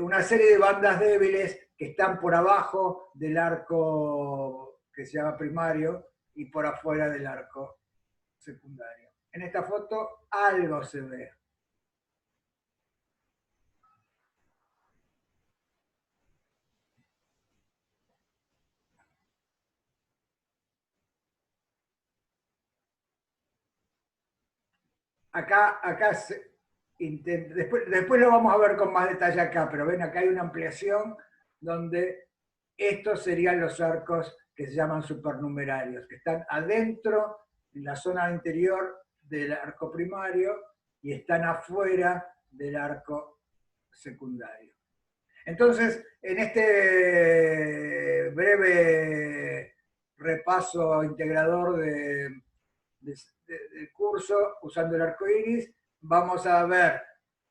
una serie de bandas débiles que están por abajo del arco que se llama primario y por afuera del arco secundario. En esta foto algo se ve. Acá después lo vamos a ver con más detalle acá, pero ven, acá hay una ampliación donde estos serían los arcos que se llaman supernumerarios, que están adentro, en la zona interior del arco primario y están afuera del arco secundario. Entonces, en este breve repaso integrador del curso, usando el arco iris, vamos a ver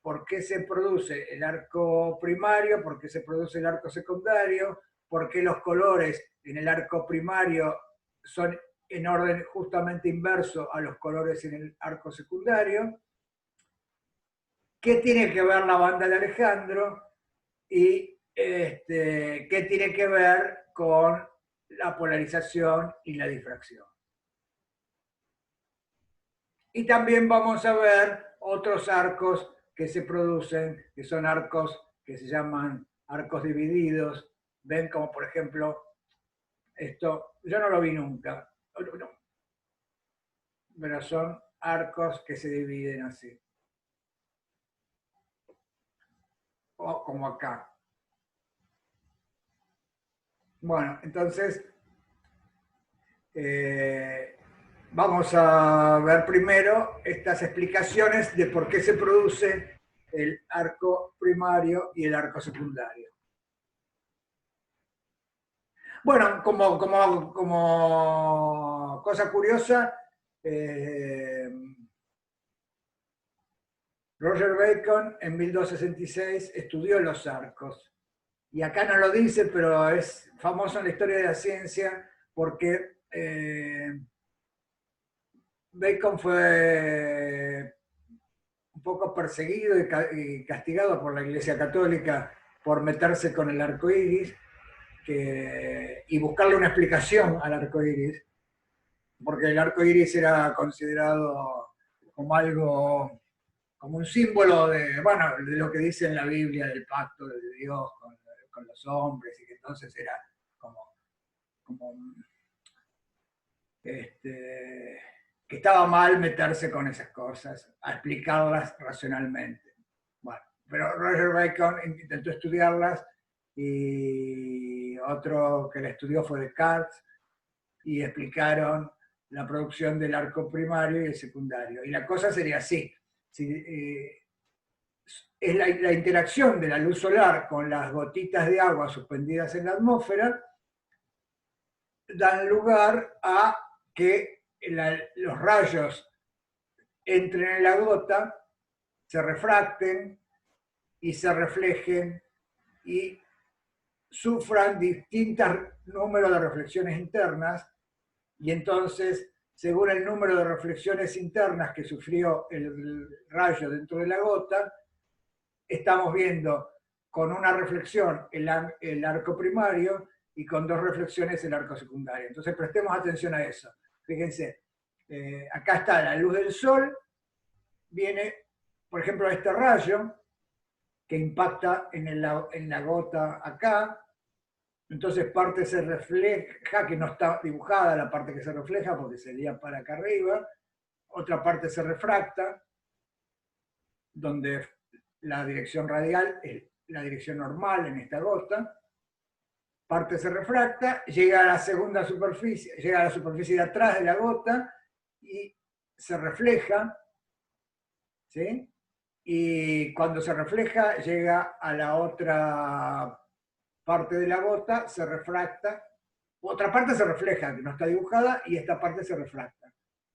por qué se produce el arco primario, por qué se produce el arco secundario, por qué los colores en el arco primario son en orden justamente inverso a los colores en el arco secundario, qué tiene que ver la banda de Alejandro y qué tiene que ver con la polarización y la difracción. Y también vamos a ver otros arcos que se producen, que son arcos que se llaman arcos divididos. Ven como, por ejemplo, esto, yo no lo vi nunca, pero son arcos que se dividen así. O como acá. Bueno, entonces, vamos a ver primero estas explicaciones de por qué se produce el arco primario y el arco secundario. Bueno, como cosa curiosa, Roger Bacon en 1266 estudió los arcos. Y acá no lo dice, pero es famoso en la historia de la ciencia porque Bacon fue un poco perseguido y castigado por la Iglesia Católica por meterse con el arco iris y buscarle una explicación al arco iris, porque el arco iris era considerado como algo, como un símbolo de, bueno, de lo que dice en la Biblia del pacto de Dios con los hombres, y que entonces era como que estaba mal meterse con esas cosas, a explicarlas racionalmente. Bueno, pero Roger Bacon intentó estudiarlas y otro que la estudió fue Descartes y explicaron la producción del arco primario y el secundario. Y la cosa sería así. Es la interacción de la luz solar con las gotitas de agua suspendidas en la atmósfera, dan lugar a que los rayos entren en la gota, se refracten y se reflejen y sufran distintos números de reflexiones internas, y entonces, según el número de reflexiones internas que sufrió el rayo dentro de la gota, estamos viendo con una reflexión el arco primario y con dos reflexiones el arco secundario. Entonces prestemos atención a eso. Fíjense, acá está la luz del sol, viene, por ejemplo, este rayo que impacta en la gota acá, entonces parte se refleja, que no está dibujada la parte que se refleja porque sería para acá arriba, otra parte se refracta, donde la dirección radial es la dirección normal en esta gota, parte se refracta, llega a la segunda superficie, llega a la superficie de atrás de la gota y se refleja, ¿sí? Y cuando se refleja llega a la otra parte de la gota, se refracta, otra parte se refleja, que no está dibujada, y esta parte se refracta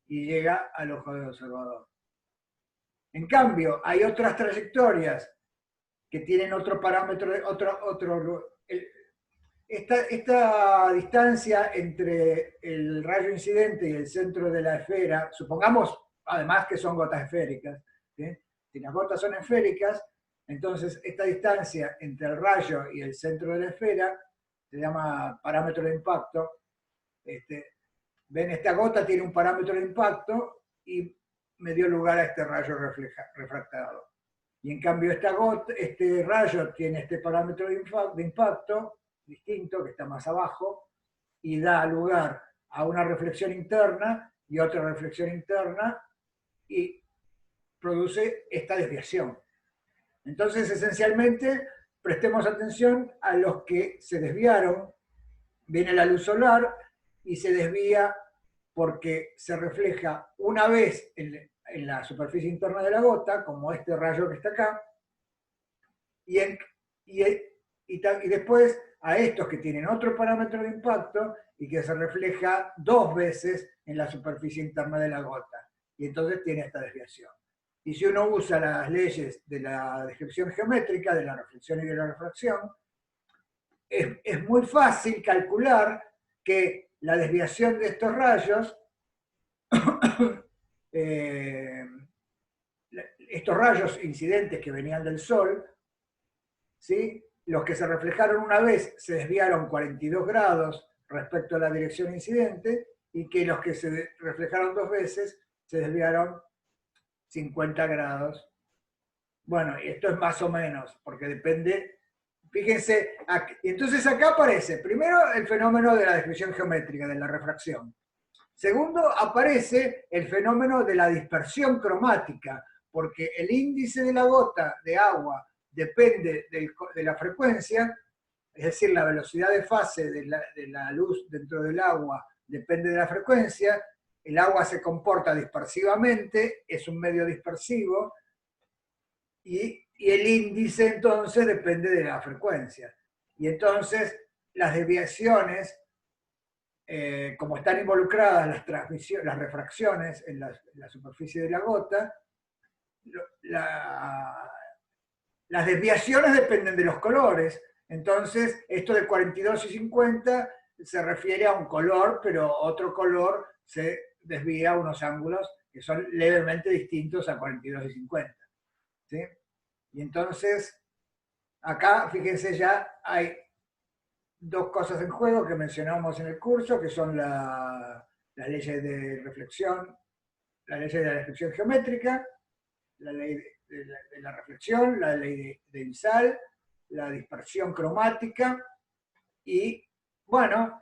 y llega al ojo del observador. En cambio, hay otras trayectorias que tienen otro parámetro, esta distancia entre el rayo incidente y el centro de la esfera, supongamos además que son gotas esféricas, ¿sí? Si las gotas son esféricas, entonces esta distancia entre el rayo y el centro de la esfera se llama parámetro de impacto. Ven, esta gota tiene un parámetro de impacto y me dio lugar a este rayo refractado. Y en cambio este rayo tiene este parámetro de impacto distinto, que está más abajo, y da lugar a una reflexión interna y otra reflexión interna, y produce esta desviación. Entonces, esencialmente, prestemos atención a los que se desviaron. Viene la luz solar y se desvía porque se refleja una vez en la superficie interna de la gota, como este rayo que está acá, y después a estos que tienen otro parámetro de impacto y que se refleja dos veces en la superficie interna de la gota. Y entonces tiene esta desviación. Y si uno usa las leyes de la descripción geométrica, de la reflexión y de la refracción, es muy fácil calcular que la desviación de estos rayos, estos rayos incidentes que venían del Sol, ¿sí? Los que se reflejaron una vez se desviaron 42 grados respecto a la dirección incidente, y que los que se reflejaron dos veces se desviaron 50 grados. Bueno, y esto es más o menos, porque depende, fíjense, entonces acá aparece, primero, el fenómeno de la descripción geométrica, de la refracción. Segundo, aparece el fenómeno de la dispersión cromática, porque el índice de la gota de agua depende de la frecuencia, es decir, la velocidad de fase de la luz dentro del agua depende de la frecuencia. El agua se comporta dispersivamente, es un medio dispersivo, y el índice entonces depende de la frecuencia. Y entonces las desviaciones, como están involucradas las refracciones en la superficie de la gota, las desviaciones dependen de los colores. Entonces, esto de 42 y 50 se refiere a un color, pero otro color se desvía a unos ángulos que son levemente distintos a 42 y 50. ¿Sí? Y entonces, acá, fíjense, ya hay dos cosas en juego que mencionamos en el curso, que son las leyes de reflexión, la ley de la descripción geométrica, la ley de la reflexión, la ley de Insal, la dispersión cromática, y bueno,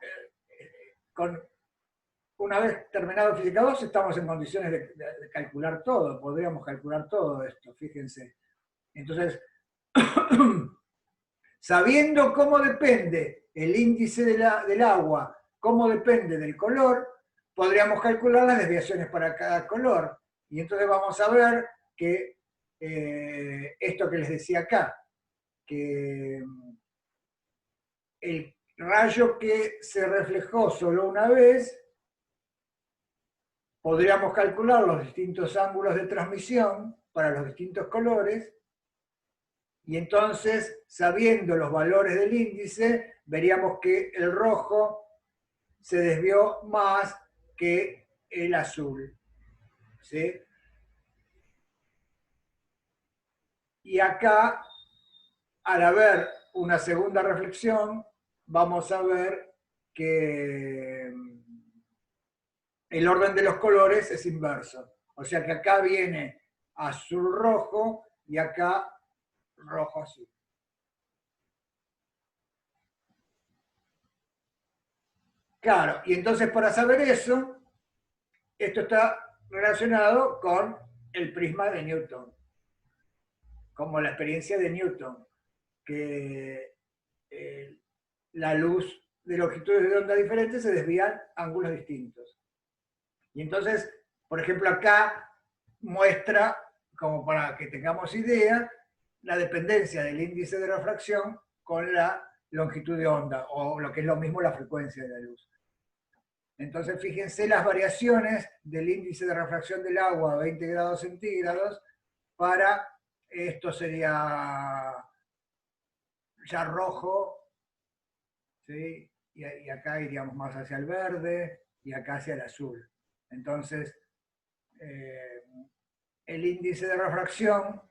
una vez terminado Física 2 estamos en condiciones de calcular todo, podríamos calcular todo esto, fíjense. Entonces, sabiendo cómo depende el índice del agua, cómo depende del color, podríamos calcular las desviaciones para cada color. Y entonces vamos a ver que esto que les decía acá, que el rayo que se reflejó solo una vez, podríamos calcular los distintos ángulos de transmisión para los distintos colores, y entonces, sabiendo los valores del índice, veríamos que el rojo se desvió más que el azul. ¿Sí? Y acá, al haber una segunda reflexión, vamos a ver que el orden de los colores es inverso. O sea que acá viene azul-rojo y acá rojo-azul. Claro, y entonces para saber eso, esto está relacionado con el prisma de Newton, como la experiencia de Newton, que la luz de longitudes de onda diferentes se desvían a ángulos distintos. Y entonces, por ejemplo, acá muestra, como para que tengamos idea, la dependencia del índice de refracción con la longitud de onda, o lo que es lo mismo la frecuencia de la luz. Entonces, fíjense las variaciones del índice de refracción del agua a 20 grados centígrados para, esto sería ya rojo, ¿sí? Y acá iríamos más hacia el verde, y acá hacia el azul. Entonces, el índice de refracción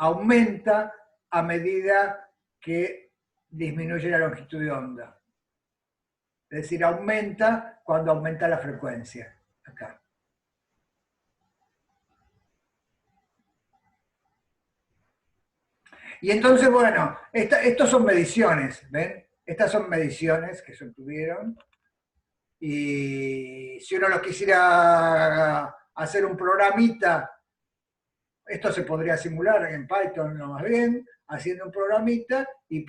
aumenta a medida que disminuye la longitud de onda. Es decir, aumenta cuando aumenta la frecuencia. Acá. Y entonces, bueno, estos son mediciones, ¿ven? Estas son mediciones que se obtuvieron. Y si uno lo quisiera hacer un programita, esto se podría simular en Python no más bien, haciendo un programita, y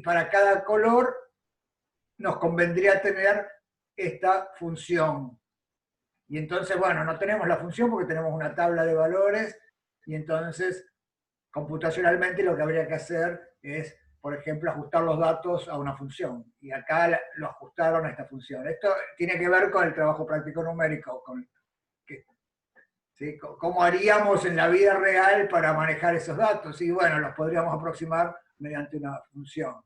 para cada color nos convendría tener esta función. Y entonces, bueno, no tenemos la función porque tenemos una tabla de valores, y entonces computacionalmente lo que habría que hacer es, por ejemplo, ajustar los datos a una función. Y acá lo ajustaron a esta función. Esto tiene que ver con el trabajo práctico numérico, ¿sí? ¿Cómo haríamos en la vida real para manejar esos datos? Y bueno, los podríamos aproximar mediante una función.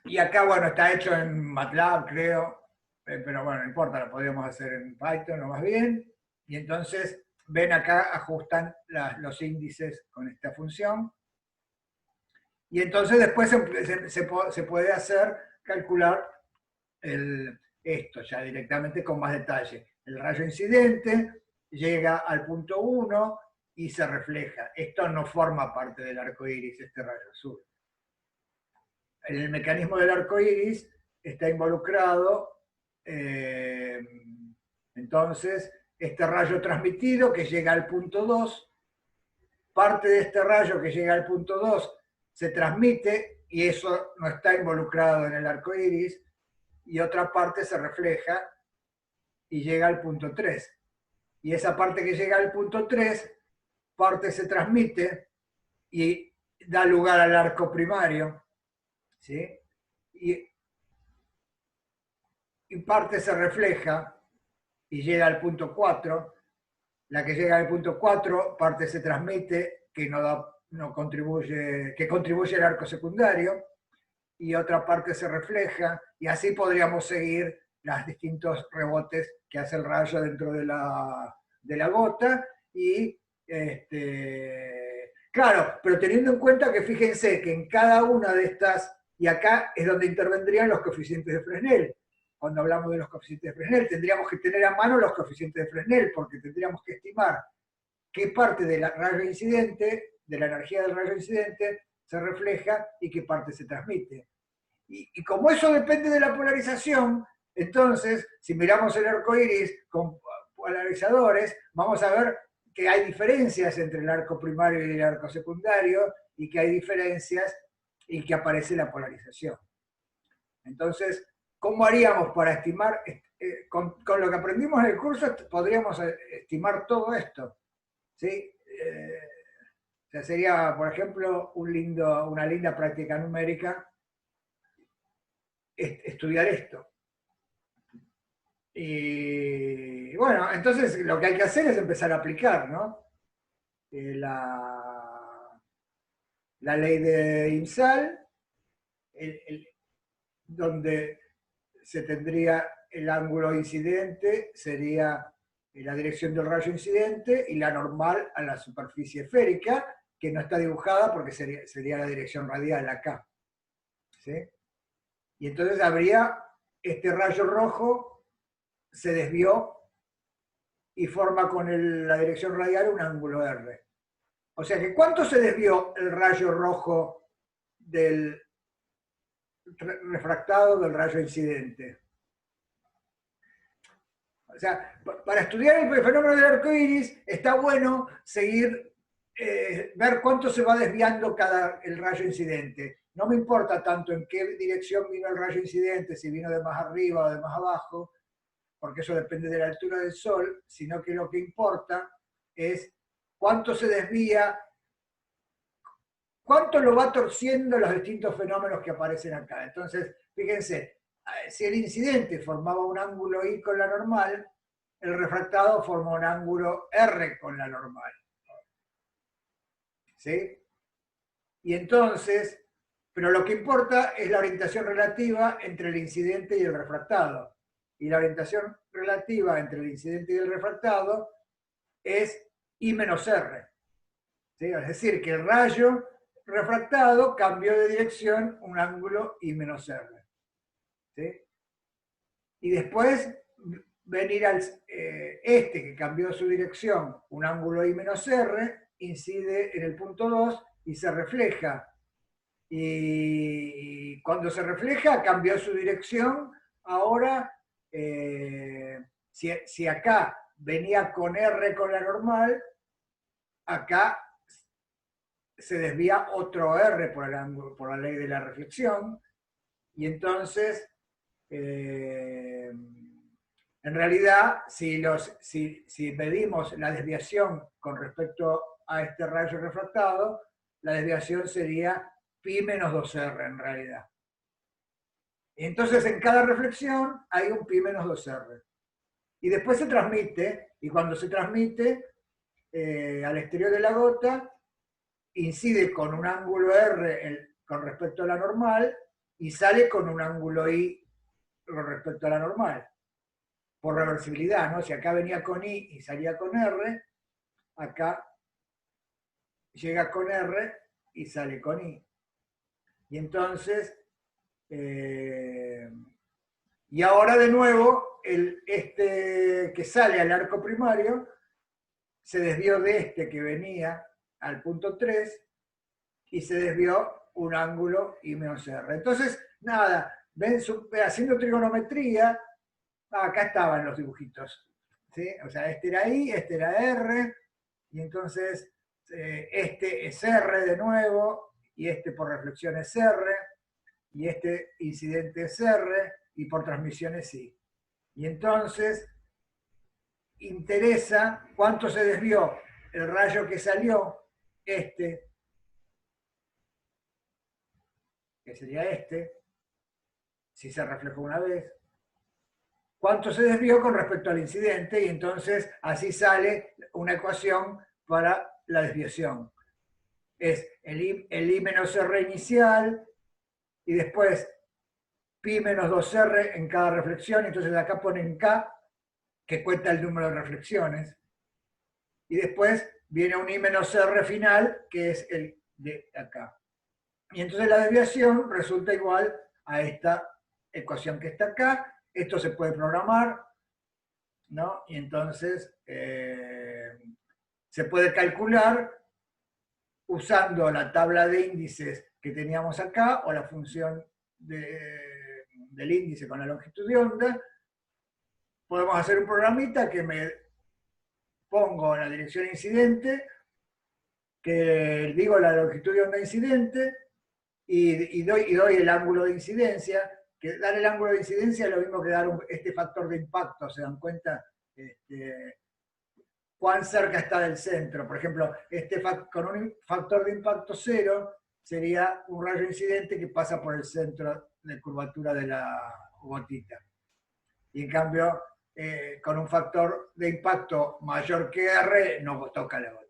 Y acá, bueno, está hecho en MATLAB, creo, pero bueno, no importa, lo podríamos hacer en Python o más bien. Y entonces, ven acá, ajustan los índices con esta función. Y entonces después se puede hacer, calcular esto ya directamente con más detalle. El rayo incidente llega al punto 1 y se refleja. Esto no forma parte del arco iris, este rayo azul. En el mecanismo del arco iris está involucrado, entonces, este rayo transmitido que llega al punto 2, parte de este rayo que llega al punto 2 se transmite, y eso no está involucrado en el arco iris, y otra parte se refleja y llega al punto 3. Y esa parte que llega al punto 3, parte se transmite y da lugar al arco primario, ¿sí? Y parte se refleja y llega al punto 4. La que llega al punto 4, parte se transmite, que contribuye al arco secundario, y otra parte se refleja, y así podríamos seguir los distintos rebotes que hace el rayo dentro de la gota. Y claro, pero teniendo en cuenta que fíjense que en cada una de estas, y acá es donde intervendrían los coeficientes de Fresnel. Cuando hablamos de los coeficientes de Fresnel, tendríamos que tener a mano los coeficientes de Fresnel, porque tendríamos que estimar qué parte del rayo incidente, de la energía del rayo incidente, se refleja y qué parte se transmite. Y como eso depende de la polarización, entonces, si miramos el arco iris con polarizadores, vamos a ver que hay diferencias entre el arco primario y el arco secundario, y que hay diferencias y que aparece la polarización. Entonces, ¿cómo haríamos para estimar? Con lo que aprendimos en el curso podríamos estimar todo esto, ¿sí? O sea, sería, por ejemplo, una linda práctica numérica estudiar esto. Y bueno, entonces lo que hay que hacer es empezar a aplicar, ¿no? La ley de Imsal, donde se tendría el ángulo incidente, sería la dirección del rayo incidente, y la normal a la superficie esférica, que no está dibujada porque sería la dirección radial acá. ¿Sí? Y entonces habría este rayo rojo, se desvió y forma con la dirección radial un ángulo R. O sea que ¿cuánto se desvió el rayo rojo del refractado del rayo incidente? O sea, para estudiar el fenómeno del arco iris está bueno seguir, ver cuánto se va desviando el rayo incidente. No me importa tanto en qué dirección vino el rayo incidente, si vino de más arriba o de más abajo, porque eso depende de la altura del Sol, sino que lo que importa es cuánto se desvía, cuánto lo va torciendo los distintos fenómenos que aparecen acá. Entonces, fíjense, si el incidente formaba un ángulo I con la normal, el refractado forma un ángulo R con la normal. ¿Sí? Y entonces, pero lo que importa es la orientación relativa entre el incidente y el refractado. Y la orientación relativa entre el incidente y el refractado es I menos R. ¿Sí? Es decir, que el rayo refractado cambió de dirección un ángulo I menos R. ¿Sí? Y después venir este que cambió su dirección, un ángulo I menos R, incide en el punto 2 y se refleja. Y cuando se refleja, cambió su dirección. Ahora, si acá venía con R con la normal, acá se desvía otro R por el ángulo, por la ley de la reflexión, y entonces, en realidad, si medimos la desviación con respecto a este rayo refractado, la desviación sería pi menos 2R en realidad. Entonces, en cada reflexión hay un pi menos 2R. Y después se transmite, y cuando se transmite al exterior de la gota, incide con un ángulo R con respecto a la normal y sale con un ángulo I con respecto a la normal. Por reversibilidad, ¿no? Si acá venía con I y salía con R, acá llega con R y sale con I. Y entonces, y ahora de nuevo, este que sale al arco primario se desvió de este que venía al punto 3 y se desvió un ángulo I menos R. Entonces, nada, ven haciendo trigonometría, acá estaban los dibujitos. ¿Sí? O sea, este era I, este era R, y entonces este es R de nuevo, y este por reflexión es R, y este incidente es R, y por transmisión es I. Y entonces interesa cuánto se desvió el rayo que salió, que sería si se reflejó una vez, cuánto se desvió con respecto al incidente, y entonces así sale una ecuación para la desviación. Es el I menos R inicial, y después pi menos 2R en cada reflexión, entonces acá ponen K, que cuenta el número de reflexiones, y después viene un I menos R final, que es el de acá. Y entonces la desviación resulta igual a esta ecuación que está acá. Esto se puede programar, ¿no? Y entonces se puede calcular usando la tabla de índices que teníamos acá, o la función del índice con la longitud de onda. Podemos hacer un programita que me pongo la dirección incidente, que digo la longitud de onda incidente, doy el ángulo de incidencia, que dar el ángulo de incidencia es lo mismo que dar este factor de impacto, ¿se dan cuenta? Cuán cerca está del centro. Por ejemplo, con un factor de impacto 0 sería un rayo incidente que pasa por el centro de curvatura de la gotita. Y en cambio, con un factor de impacto mayor que R, no toca la gotita.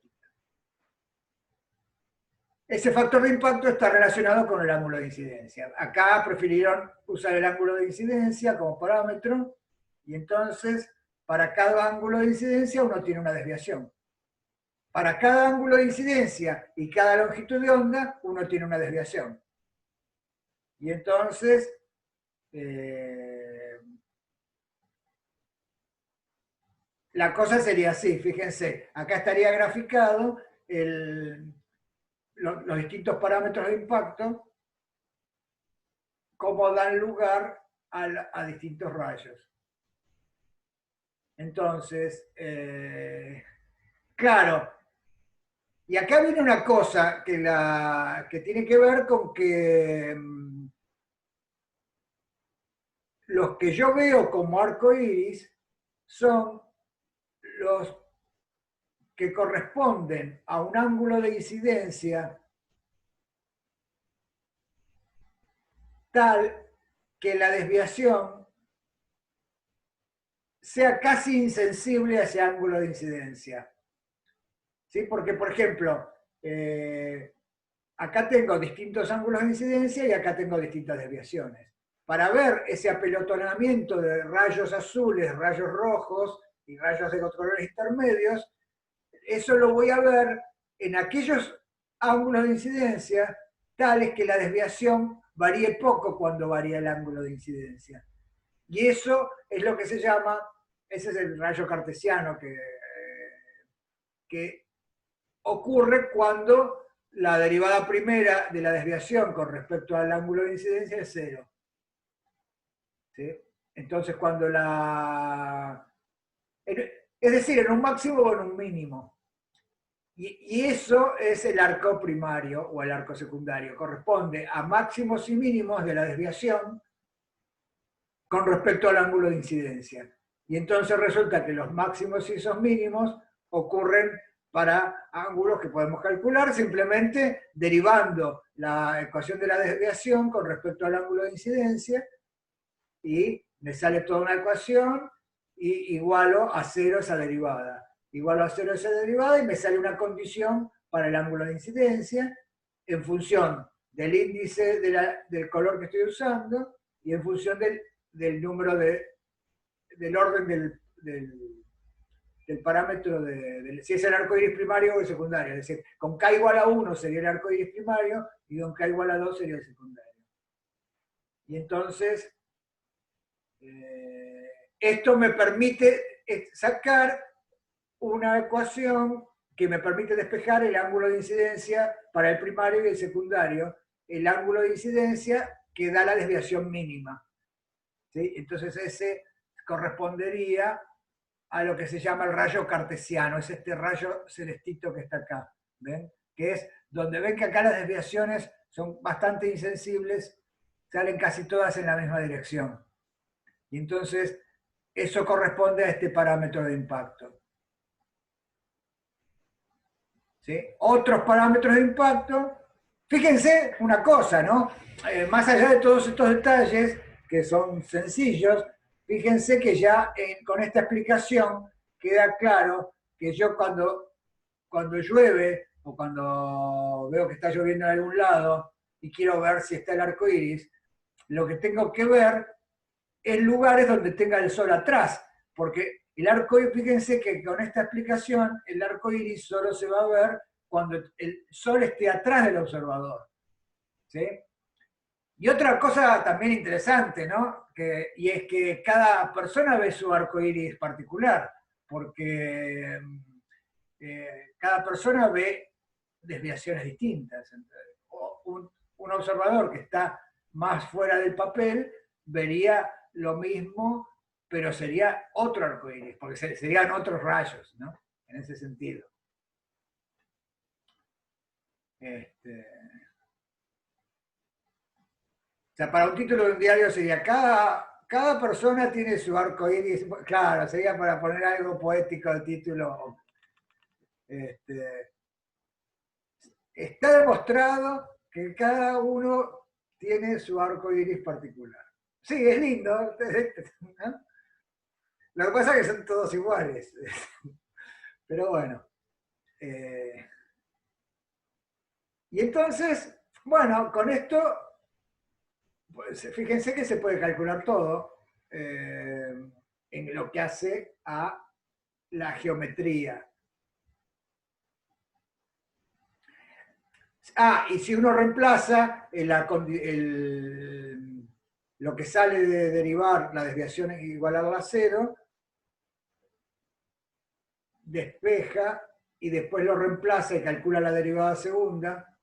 Ese factor de impacto está relacionado con el ángulo de incidencia. Acá prefirieron usar el ángulo de incidencia como parámetro, y entonces para cada ángulo de incidencia uno tiene una desviación. Para cada ángulo de incidencia y cada longitud de onda, uno tiene una desviación. Y entonces, la cosa sería así, fíjense, acá estaría graficado los distintos parámetros de impacto, cómo dan lugar a distintos rayos. Entonces, claro, y acá viene una cosa que tiene que ver con que los que yo veo como arco iris son los que corresponden a un ángulo de incidencia tal que la desviación sea casi insensible a ese ángulo de incidencia. ¿Sí? Porque, por ejemplo, acá tengo distintos ángulos de incidencia y acá tengo distintas desviaciones. Para ver ese apelotonamiento de rayos azules, rayos rojos y rayos de colores intermedios, eso lo voy a ver en aquellos ángulos de incidencia tales que la desviación varíe poco cuando varía el ángulo de incidencia. Y eso es lo que se llama, ese es el rayo cartesiano que ocurre cuando la derivada primera de la desviación con respecto al ángulo de incidencia es 0. ¿Sí? Entonces cuando es decir, en un máximo o en un mínimo. Y eso es el arco primario o el arco secundario. Corresponde a máximos y mínimos de la desviación con respecto al ángulo de incidencia. Y entonces resulta que los máximos y esos mínimos ocurren para ángulos que podemos calcular simplemente derivando la ecuación de la desviación con respecto al ángulo de incidencia, y me sale toda una ecuación y igualo a 0 esa derivada. Igualo a 0 esa derivada y me sale una condición para el ángulo de incidencia en función del índice del color que estoy usando y en función del número del orden del parámetro si es el arco iris primario o el secundario. Es decir, con K igual a 1 sería el arco iris primario y con K igual a 2 sería el secundario. Y entonces, esto me permite sacar una ecuación que me permite despejar el ángulo de incidencia para el primario y el secundario, el ángulo de incidencia que da la desviación mínima. ¿Sí? Entonces ese correspondería a lo que se llama el rayo cartesiano, es este rayo celestito que está acá, ¿ven? Que es donde ven que acá las desviaciones son bastante insensibles, salen casi todas en la misma dirección. Y entonces eso corresponde a este parámetro de impacto. ¿Sí? Otros parámetros de impacto, fíjense una cosa, ¿no? Más allá de todos estos detalles, que son sencillos, fíjense que ya con esta explicación queda claro que yo cuando llueve o cuando veo que está lloviendo en algún lado y quiero ver si está el arco iris, lo que tengo que ver es lugares donde tenga el sol atrás, porque el arco iris, fíjense que con esta explicación, el arco iris solo se va a ver cuando el sol esté atrás del observador. ¿Sí? Y otra cosa también interesante, ¿no? Y es que cada persona ve su arco iris particular, porque cada persona ve desviaciones distintas. Un observador que está más fuera del papel vería lo mismo, pero sería otro arco iris, porque serían otros rayos, ¿no? En ese sentido. sea, para un título de un diario sería cada persona tiene su arco iris. Claro, sería para poner algo poético al título. Está demostrado que cada uno tiene su arco iris particular. Sí, es lindo, ¿no? Lo que pasa es que son todos iguales. Pero bueno. Y entonces, bueno, con esto, pues, fíjense que se puede calcular todo en lo que hace a la geometría. Y si uno reemplaza lo que sale de derivar la desviación igualada a cero, despeja y después lo reemplaza y calcula la derivada segunda,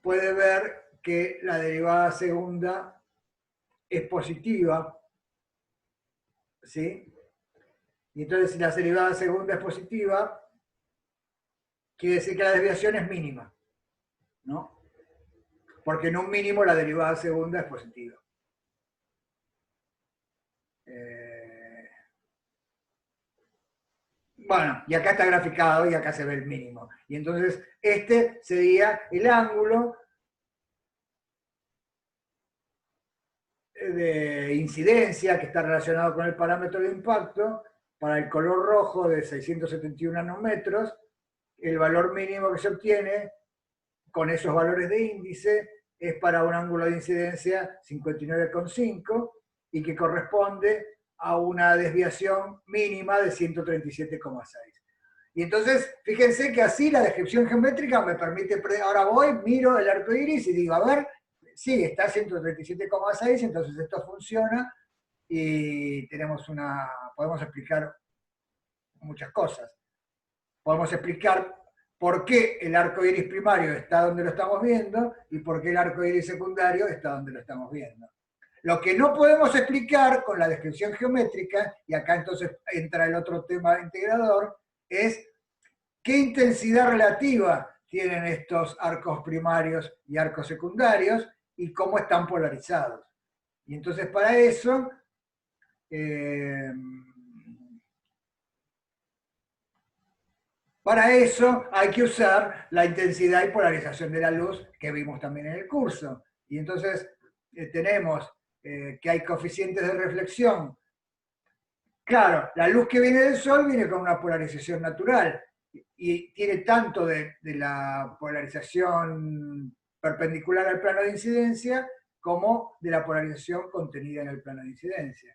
puede ver que la derivada segunda es positiva, ¿sí? Y entonces si la derivada segunda es positiva, quiere decir que la desviación es mínima, ¿no? Porque en un mínimo la derivada segunda es positiva. Bueno, y acá está graficado y acá se ve el mínimo. Y entonces este sería el ángulo de incidencia que está relacionado con el parámetro de impacto para el color rojo de 671 nanómetros. El valor mínimo que se obtiene con esos valores de índice es para un ángulo de incidencia 59,5 y que corresponde a una desviación mínima de 137,6. Y entonces, fíjense que así la descripción geométrica me permite, ahora voy, miro el arco iris y digo, a ver, sí, está a 137,6, entonces esto funciona y podemos explicar muchas cosas. Podemos explicar por qué el arco iris primario está donde lo estamos viendo y por qué el arco iris secundario está donde lo estamos viendo. Lo que no podemos explicar con la descripción geométrica, y acá entonces entra el otro tema integrador, es qué intensidad relativa tienen estos arcos primarios y arcos secundarios y cómo están polarizados. Y entonces para eso hay que usar la intensidad y polarización de la luz que vimos también en el curso. Y entonces tenemos que hay coeficientes de reflexión. Claro, la luz que viene del Sol viene con una polarización natural y tiene tanto de la polarización perpendicular al plano de incidencia como de la polarización contenida en el plano de incidencia.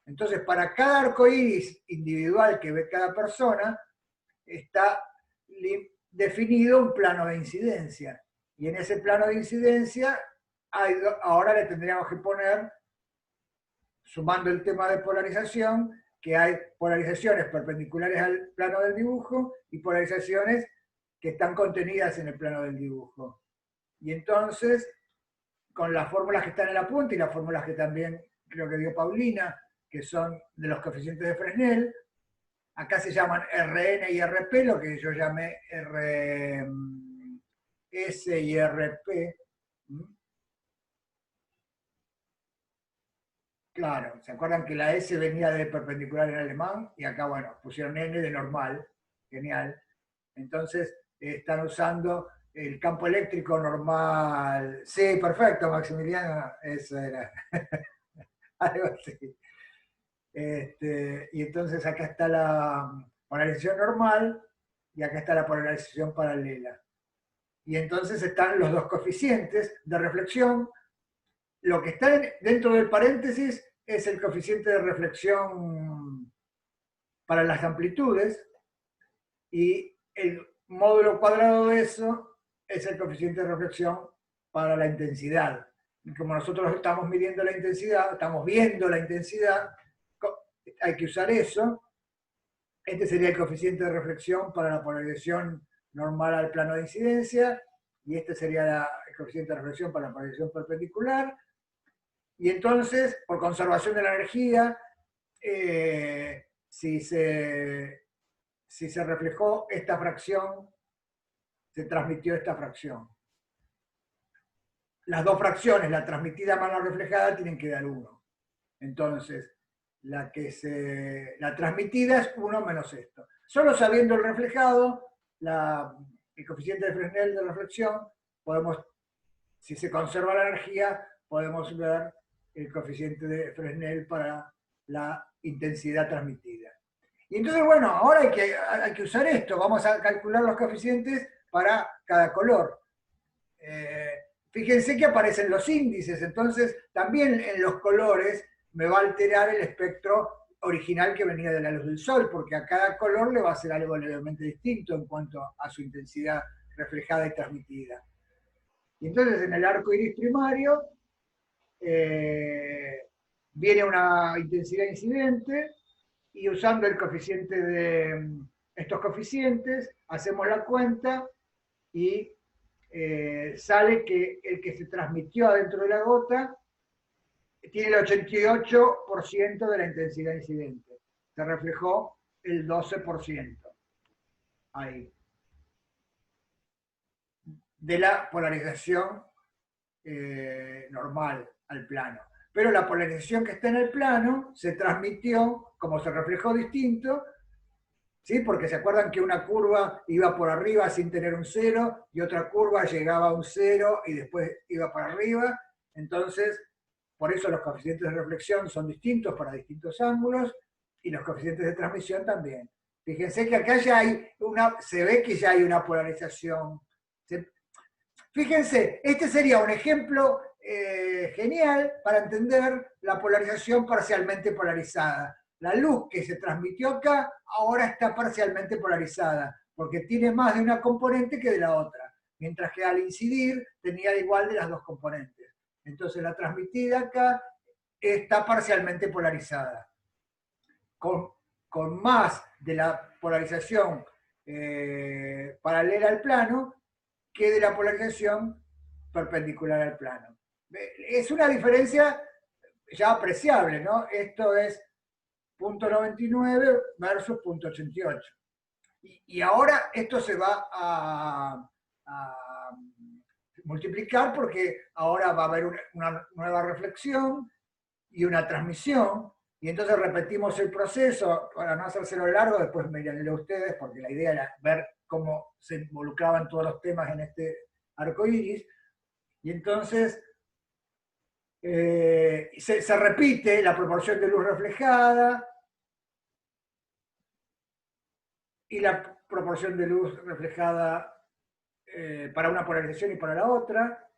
Entonces, para cada arco iris individual que ve cada persona, está definido un plano de incidencia. Y en ese plano de incidencia, ahora le tendríamos que poner, sumando el tema de polarización, que hay polarizaciones perpendiculares al plano del dibujo y polarizaciones que están contenidas en el plano del dibujo. Y entonces, con las fórmulas que están en la punta y las fórmulas que también creo que dio Paulina, que son de los coeficientes de Fresnel, acá se llaman Rn y Rp, lo que yo llamé Rs y Rp. Claro, ¿se acuerdan que la S venía de perpendicular en alemán? Y acá, bueno, pusieron N de normal. Genial. Entonces, están usando el campo eléctrico normal. Sí, perfecto, Maximiliano. Eso era. Algo así. Y entonces acá está la polarización normal y acá está la polarización paralela. Y entonces están los dos coeficientes de reflexión. Lo que está dentro del paréntesis es el coeficiente de reflexión para las amplitudes y el módulo cuadrado de eso es el coeficiente de reflexión para la intensidad. Y como nosotros estamos midiendo la intensidad, estamos viendo la intensidad, hay que usar eso. Este sería el coeficiente de reflexión para la polarización normal al plano de incidencia y este sería el coeficiente de reflexión para la polarización perpendicular. Y entonces, por conservación de la energía, si se reflejó esta fracción, se transmitió esta fracción. las dos fracciones, la transmitida más la reflejada, tienen que dar 1. Entonces, la transmitida es 1 menos esto. Solo sabiendo el reflejado, el coeficiente de Fresnel de reflexión, podemos, si se conserva la energía, podemos ver el coeficiente de Fresnel para la intensidad transmitida. Y entonces, bueno, ahora hay que usar esto. Vamos a calcular los coeficientes para cada color. Fíjense que aparecen los índices, entonces también en los colores me va a alterar el espectro original que venía de la luz del sol, porque a cada color le va a hacer algo levemente distinto en cuanto a su intensidad reflejada y transmitida. Y entonces en el arco iris primario viene una intensidad incidente, y usando el coeficiente de estos coeficientes, hacemos la cuenta y sale que el que se transmitió adentro de la gota tiene el 88% de la intensidad incidente. Se reflejó el 12% ahí. De la polarización normal al plano. Pero la polarización que está en el plano se transmitió, como se reflejó distinto, ¿sí? Porque se acuerdan que una curva iba por arriba sin tener un 0 y otra curva llegaba a un 0 y después iba para arriba. Entonces, por eso los coeficientes de reflexión son distintos para distintos ángulos y los coeficientes de transmisión también. Fíjense que acá ya hay se ve que ya hay una polarización. Fíjense, este sería un ejemplo genial para entender la polarización parcialmente polarizada. La luz que se transmitió acá ahora está parcialmente polarizada, porque tiene más de una componente que de la otra, mientras que al incidir tenía igual de las dos componentes. Entonces la transmitida acá está parcialmente polarizada, con más de la polarización paralela al plano que de la polarización perpendicular al plano. Es una diferencia ya apreciable, ¿no? Esto es 0.99 versus 0.88. Y ahora esto se va a multiplicar porque ahora va a haber una nueva reflexión y una transmisión, y entonces repetimos el proceso para no hacérselo largo. Después mírenlo ustedes, porque la idea era ver cómo se involucraban todos los temas en este arco iris. Y entonces se repite la proporción de luz reflejada y la proporción de luz reflejada para una polarización y para la otra.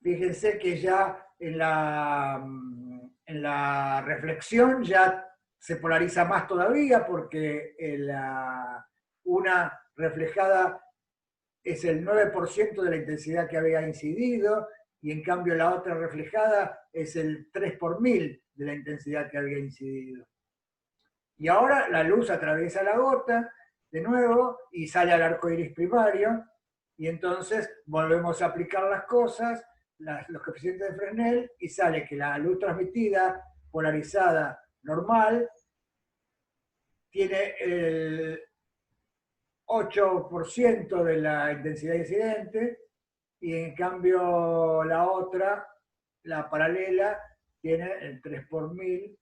Fíjense que ya en la reflexión ya se polariza más todavía, porque una reflejada es el 9% de la intensidad que había incidido, y en cambio la otra reflejada es el 3 por 1000 de la intensidad que había incidido. Y ahora la luz atraviesa la gota de nuevo y sale al arco iris primario, y entonces volvemos a aplicar las cosas, los coeficientes de Fresnel, y sale que la luz transmitida polarizada normal tiene el 8% de la intensidad incidente, y en cambio la otra, la paralela, tiene el 3 por 1000.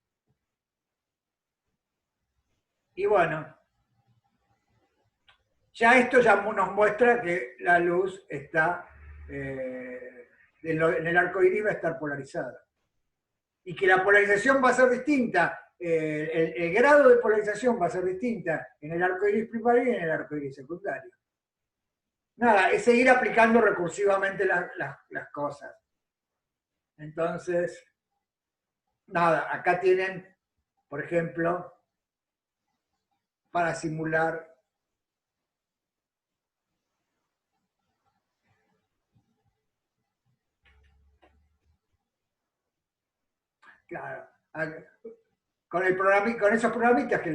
Y bueno, ya esto ya nos muestra que la luz está en el arco iris, va a estar polarizada. Y que la polarización va a ser distinta, el grado de polarización va a ser distinta en el arco iris primario y en el arco iris secundario. Nada, es seguir aplicando recursivamente las cosas. Entonces, nada, acá tienen, por ejemplo, para simular claro, con esos programitas que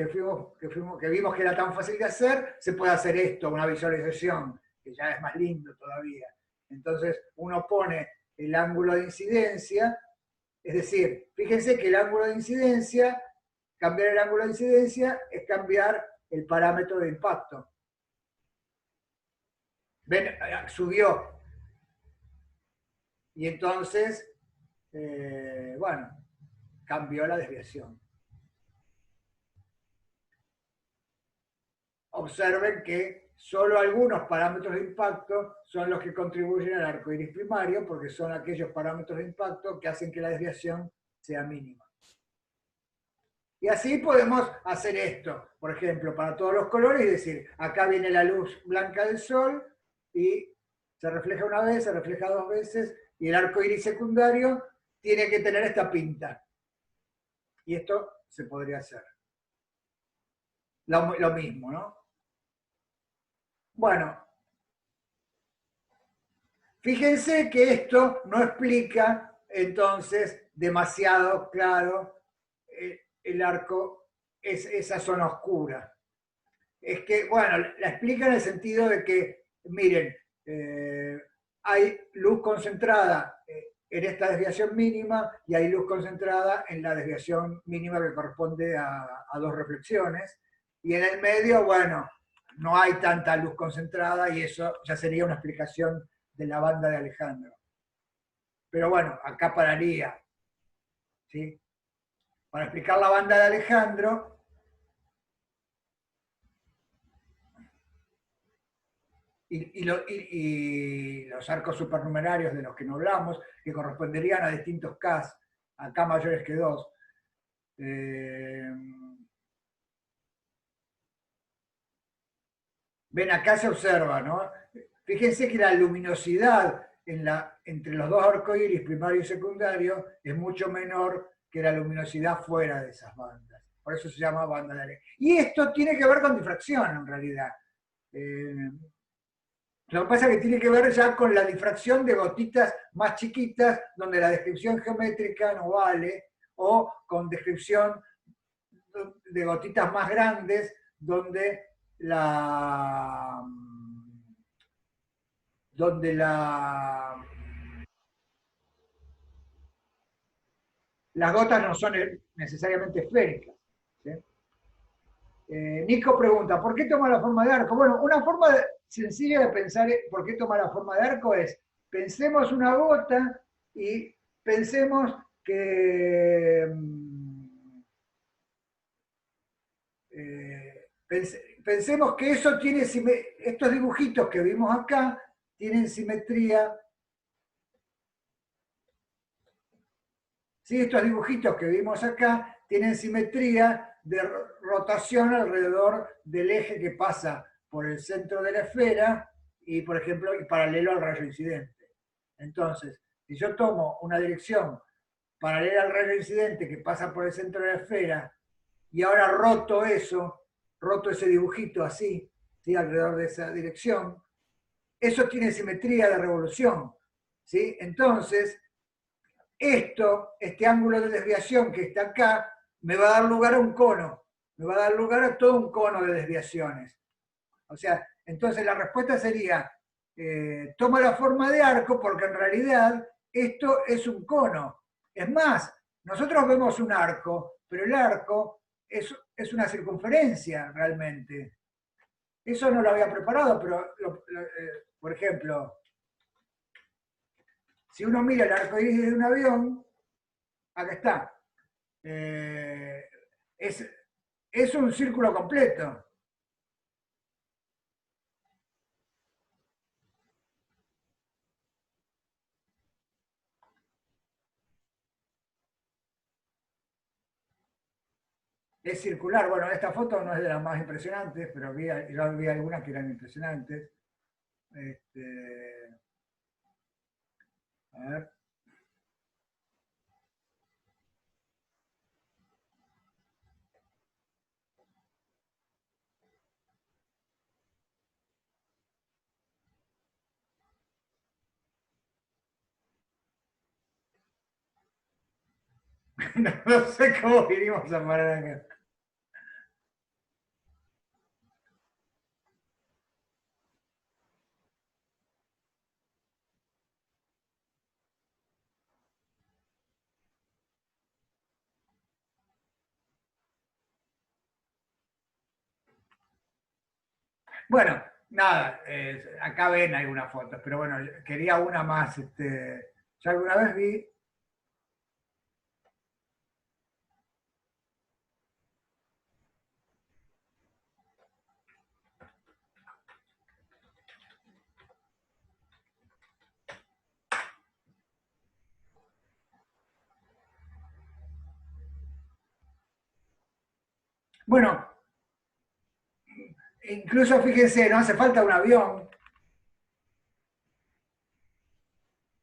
vimos que era tan fácil de hacer, se puede hacer esto, una visualización, que ya es más lindo todavía. Entonces uno pone el ángulo de incidencia, es decir, fíjense que el ángulo de incidencia, cambiar el ángulo de incidencia es cambiar el parámetro de impacto. ¿Ven? Subió. Y entonces, bueno, cambió la desviación. Observen que solo algunos parámetros de impacto son los que contribuyen al arco iris primario, porque son aquellos parámetros de impacto que hacen que la desviación sea mínima. Y así podemos hacer esto, por ejemplo, para todos los colores, y decir, acá viene la luz blanca del sol y se refleja una vez, se refleja dos veces, y el arco iris secundario tiene que tener esta pinta. Y esto se podría hacer. Lo mismo, ¿no? Bueno, fíjense que esto no explica entonces demasiado claro el arco, esa zona oscura. Es que, bueno, la explica en el sentido de que, miren, hay luz concentrada en esta desviación mínima y hay luz concentrada en la desviación mínima que corresponde a dos reflexiones. Y en el medio, bueno, no hay tanta luz concentrada y eso ya sería una explicación de la banda de Alejandro. Pero bueno, acá pararía. ¿Sí? Para explicar la banda de Alejandro, y los arcos supernumerarios de los que no hablamos, que corresponderían a distintos Ks, a K mayores que 2. Ven, acá se observa, ¿no? Fíjense que la luminosidad entre los dos arcoíris primario y secundario es mucho menor que la luminosidad fuera de esas bandas. Por eso se llama banda de Alejandro. Y esto tiene que ver con difracción, en realidad. Lo que pasa es que tiene que ver ya con la difracción de gotitas más chiquitas, donde la descripción geométrica no vale, o con descripción de gotitas más grandes, donde las gotas no son necesariamente esféricas. ¿Sí? Nico pregunta, ¿por qué toma la forma de arco? Bueno, una forma sencilla de pensar por qué toma la forma de arco es, pensemos una gota y pensemos que pensemos que eso tiene, estos dibujitos que vimos acá tienen simetría. ¿Sí? Estos dibujitos que vimos acá tienen simetría de rotación alrededor del eje que pasa por el centro de la esfera y, por ejemplo, y paralelo al rayo incidente. Entonces, si yo tomo una dirección paralela al rayo incidente que pasa por el centro de la esfera y ahora roto eso, roto ese dibujito así, ¿sí? Alrededor de esa dirección, eso tiene simetría de revolución. ¿Sí? Entonces, este ángulo de desviación que está acá, me va a dar lugar a un cono, me va a dar lugar a todo un cono de desviaciones. O sea, entonces la respuesta sería, toma la forma de arco porque en realidad esto es un cono. Es más, nosotros vemos un arco, pero el arco es una circunferencia realmente. Eso no lo había preparado, pero por ejemplo, si uno mira el arco iris de un avión, acá está. Es un círculo completo. Es circular. Bueno, esta foto no es de las más impresionantes, pero yo vi algunas que eran impresionantes. A ver. No sé cómo vinimos a parar acá. Bueno, nada, acá ven algunas fotos, pero bueno, quería una más Ya alguna vez vi. Bueno, incluso fíjense, no hace falta un avión.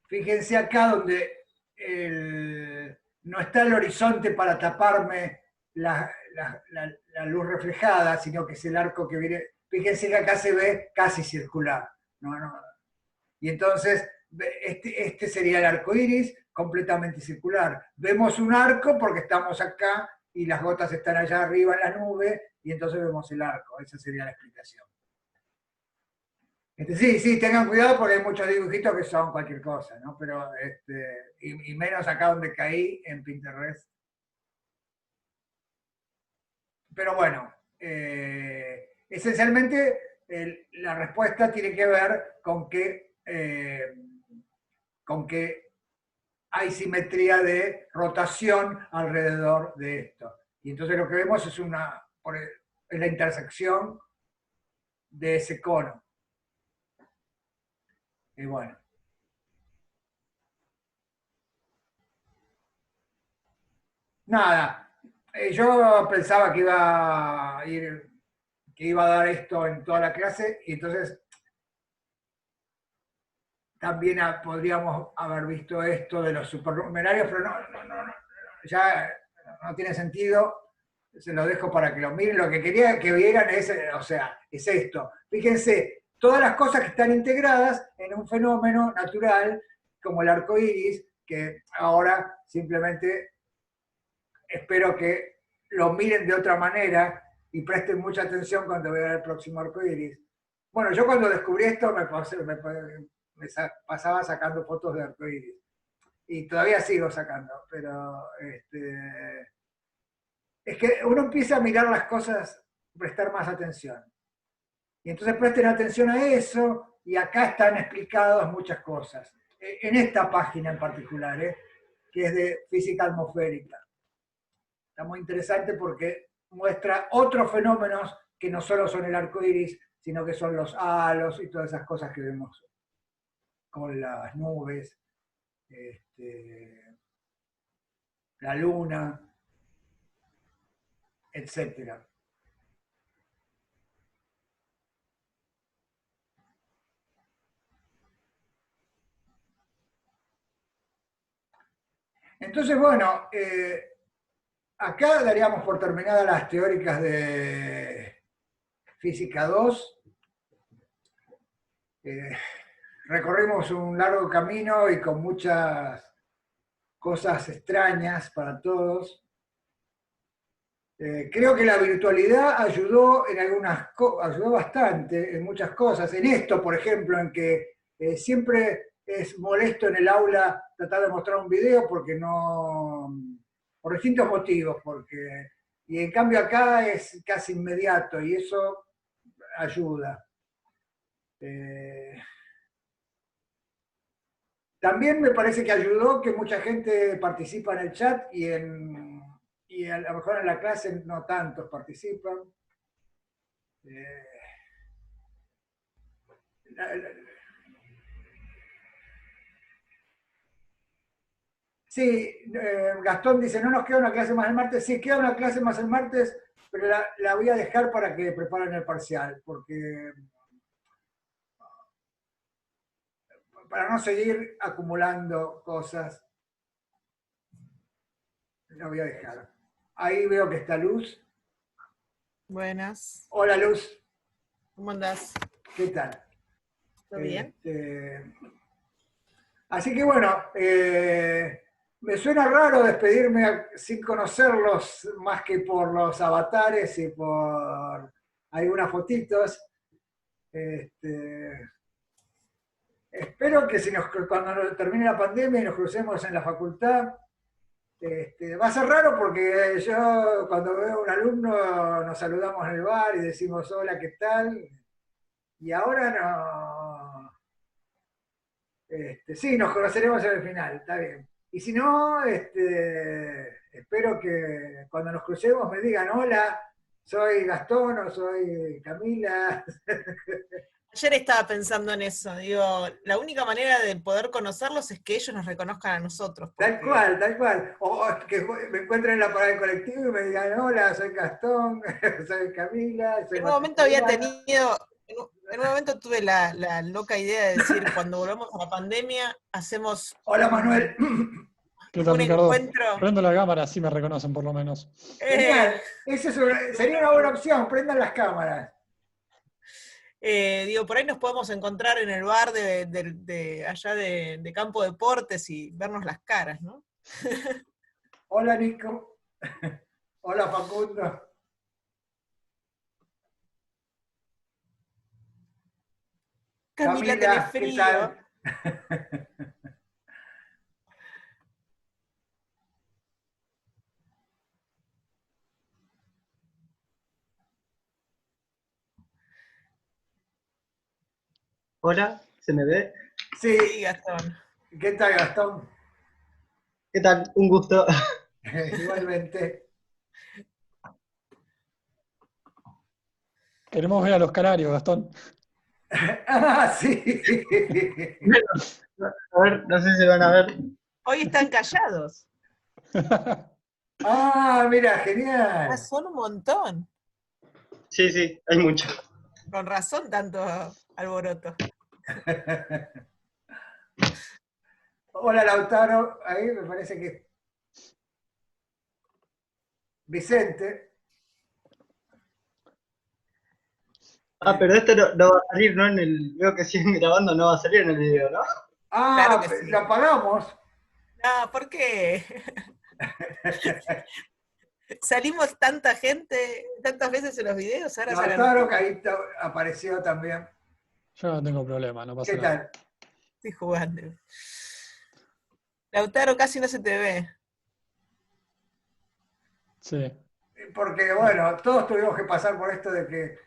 Fíjense acá donde no está el horizonte para taparme la luz reflejada, sino que es el arco que viene. Fíjense que acá se ve casi circular. No, no. Y entonces, este sería el arco iris completamente circular. Vemos un arco porque estamos acá y las gotas están allá arriba en la nube, y entonces vemos el arco. Esa sería la explicación. Sí, sí, tengan cuidado porque hay muchos dibujitos que son cualquier cosa, ¿no? Pero, y menos acá donde caí en Pinterest. Pero bueno, esencialmente la respuesta tiene que ver con que hay simetría de rotación alrededor de esto. Y entonces lo que vemos es la intersección de ese cono. Y bueno. Nada, yo pensaba que iba a dar esto en toda la clase, y entonces también podríamos haber visto esto de los supernumerarios, pero no, ya no tiene sentido. Se lo dejo para que lo miren. Lo que quería que vieran es esto. Fíjense, todas las cosas que están integradas en un fenómeno natural como el arco iris, que ahora simplemente espero que lo miren de otra manera y presten mucha atención cuando vean el próximo arco iris. Bueno, yo cuando descubrí esto me pasaba sacando fotos de arco iris. Y todavía sigo sacando, pero es que uno empieza a mirar las cosas, prestar más atención. Y entonces presten atención a eso, y acá están explicadas muchas cosas. En esta página en particular, que es de física atmosférica. Está muy interesante porque muestra otros fenómenos que no solo son el arco iris, sino que son los halos y todas esas cosas que vemos con las nubes, la luna, etcétera. Entonces, bueno, acá daríamos por terminadas las teóricas de física 2. Recorrimos un largo camino y con muchas cosas extrañas para todos. Creo que la virtualidad ayudó ayudó bastante en muchas cosas. En esto, por ejemplo, en que siempre es molesto en el aula tratar de mostrar un video porque no, por distintos motivos, y en cambio acá es casi inmediato y eso ayuda. También me parece que ayudó que mucha gente participa en el chat y a lo mejor en la clase no tantos participan. Sí, Gastón dice, no nos queda una clase más el martes. Sí, queda una clase más el martes, pero la voy a dejar para que preparen el parcial, porque para no seguir acumulando cosas, la voy a dejar. Ahí veo que está Luz. Buenas. Hola, Luz. ¿Cómo andás? ¿Qué tal? ¿Todo bien? Así que bueno, me suena raro despedirme sin conocerlos más que por los avatares y por algunas fotitos. Espero que cuando termine la pandemia y nos crucemos en la facultad, va a ser raro porque yo cuando veo a un alumno nos saludamos en el bar y decimos hola, ¿qué tal? Y ahora no. Sí, nos conoceremos en el final, está bien. Y si no, espero que cuando nos crucemos me digan, hola, soy Gastón o soy Camila. Ayer estaba pensando en eso. Digo, la única manera de poder conocerlos es que ellos nos reconozcan a nosotros. Tal Porque cual, tal cual. O que me encuentren en la parada del colectivo y me digan, hola, soy Gastón, soy Camila, soy en un momento había Maximiliano. tenido, en un momento tuve la loca idea de decir, cuando volvamos a la pandemia, hacemos Hola, Manuel. ¿Qué tal, un Ricardo? encuentro. Prendo la cámara, así me reconocen por lo menos. eh, Genial. Sería una buena opción, prendan las cámaras. digo, por ahí nos podemos encontrar en el bar de allá de Campo Deportes y vernos las caras, ¿no? Hola, Nico. Hola, Facundo. Camila, tenés Camila, ¿qué frío. tal? Hola, ¿se me ve? Sí, Sí, Gastón. ¿qué tal, Gastón? ¿Qué tal? Un gusto. Igualmente. Queremos ver a los canarios, Gastón. Ah, sí. A ver, no sé si van a ver. Hoy están callados. Ah, mira, Ah, genial. son un montón. Sí, sí, hay mucho. Con razón tanto alboroto. Hola, Lautaro. Ahí me parece que Vicente. Ah, pero esto no va a salir, ¿no? Veo que siguen grabando, no va a salir en el video, ¿no? Claro Ah, que sí. lo apagamos. No, ¿por qué? Salimos tanta gente, tantas veces en los videos, ahora sacan Lautaro, todo. que ahí apareció también. Yo no tengo problema, no pasa ¿Qué nada. tal? Estoy jugando. Lautaro, casi no se te ve. Sí. Porque, bueno, todos tuvimos que pasar por esto de que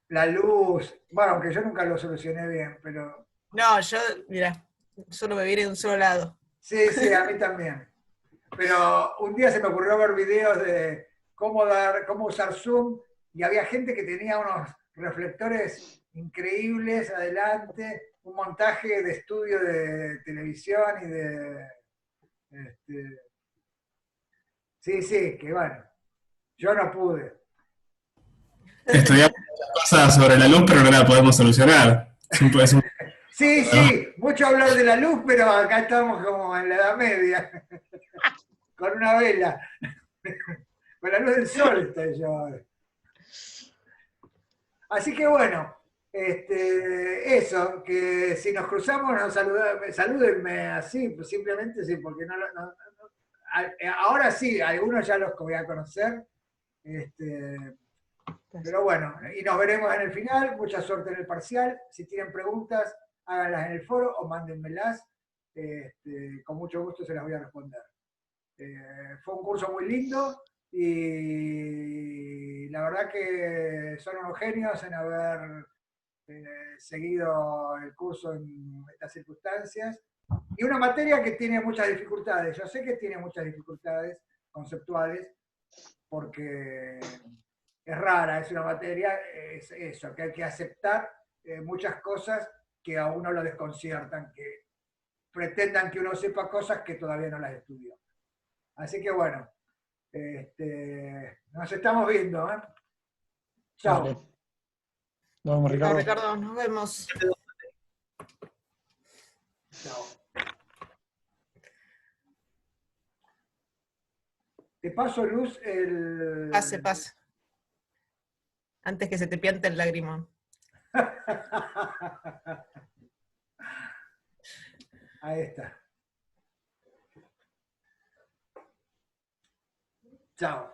la luz, bueno, aunque yo nunca lo solucioné bien, pero No, yo, mira, solo me viene de un solo lado. sí, sí, a mí también. Pero un día se me ocurrió ver videos de cómo usar Zoom y había gente que tenía unos reflectores increíbles adelante, un montaje de estudio de televisión y de... este, sí, sí, que bueno, yo no pude. Estudiamos cosas sobre la luz, pero no la podemos solucionar. Es un Sí, sí, mucho hablar de la luz, pero acá estamos como en la Edad Media, con una vela, con la luz del sol estoy yo ahora. Así que bueno, eso, que si nos cruzamos, salúdenme así, pues simplemente sí, porque ahora sí, algunos ya los voy a conocer, pero bueno, y nos veremos en el final, mucha suerte en el parcial, si tienen preguntas, háganlas en el foro o mándenmelas, con mucho gusto se las voy a responder. Fue un curso muy lindo y la verdad que son unos genios en haber seguido el curso en estas circunstancias. Y una materia que tiene muchas dificultades. Yo sé que tiene muchas dificultades conceptuales porque es rara, es una materia, es eso, que hay que aceptar muchas cosas que a uno lo desconciertan, que pretendan que uno sepa cosas que todavía no las estudió. Así que bueno, nos estamos viendo. Chao. Dale. Nos vemos, Chao, Ricardo. Ricardo, nos vemos. Chao. Te paso, Luz, el... Pase, pase. Antes que se te piante el lagrimón. Ahí está. Chao.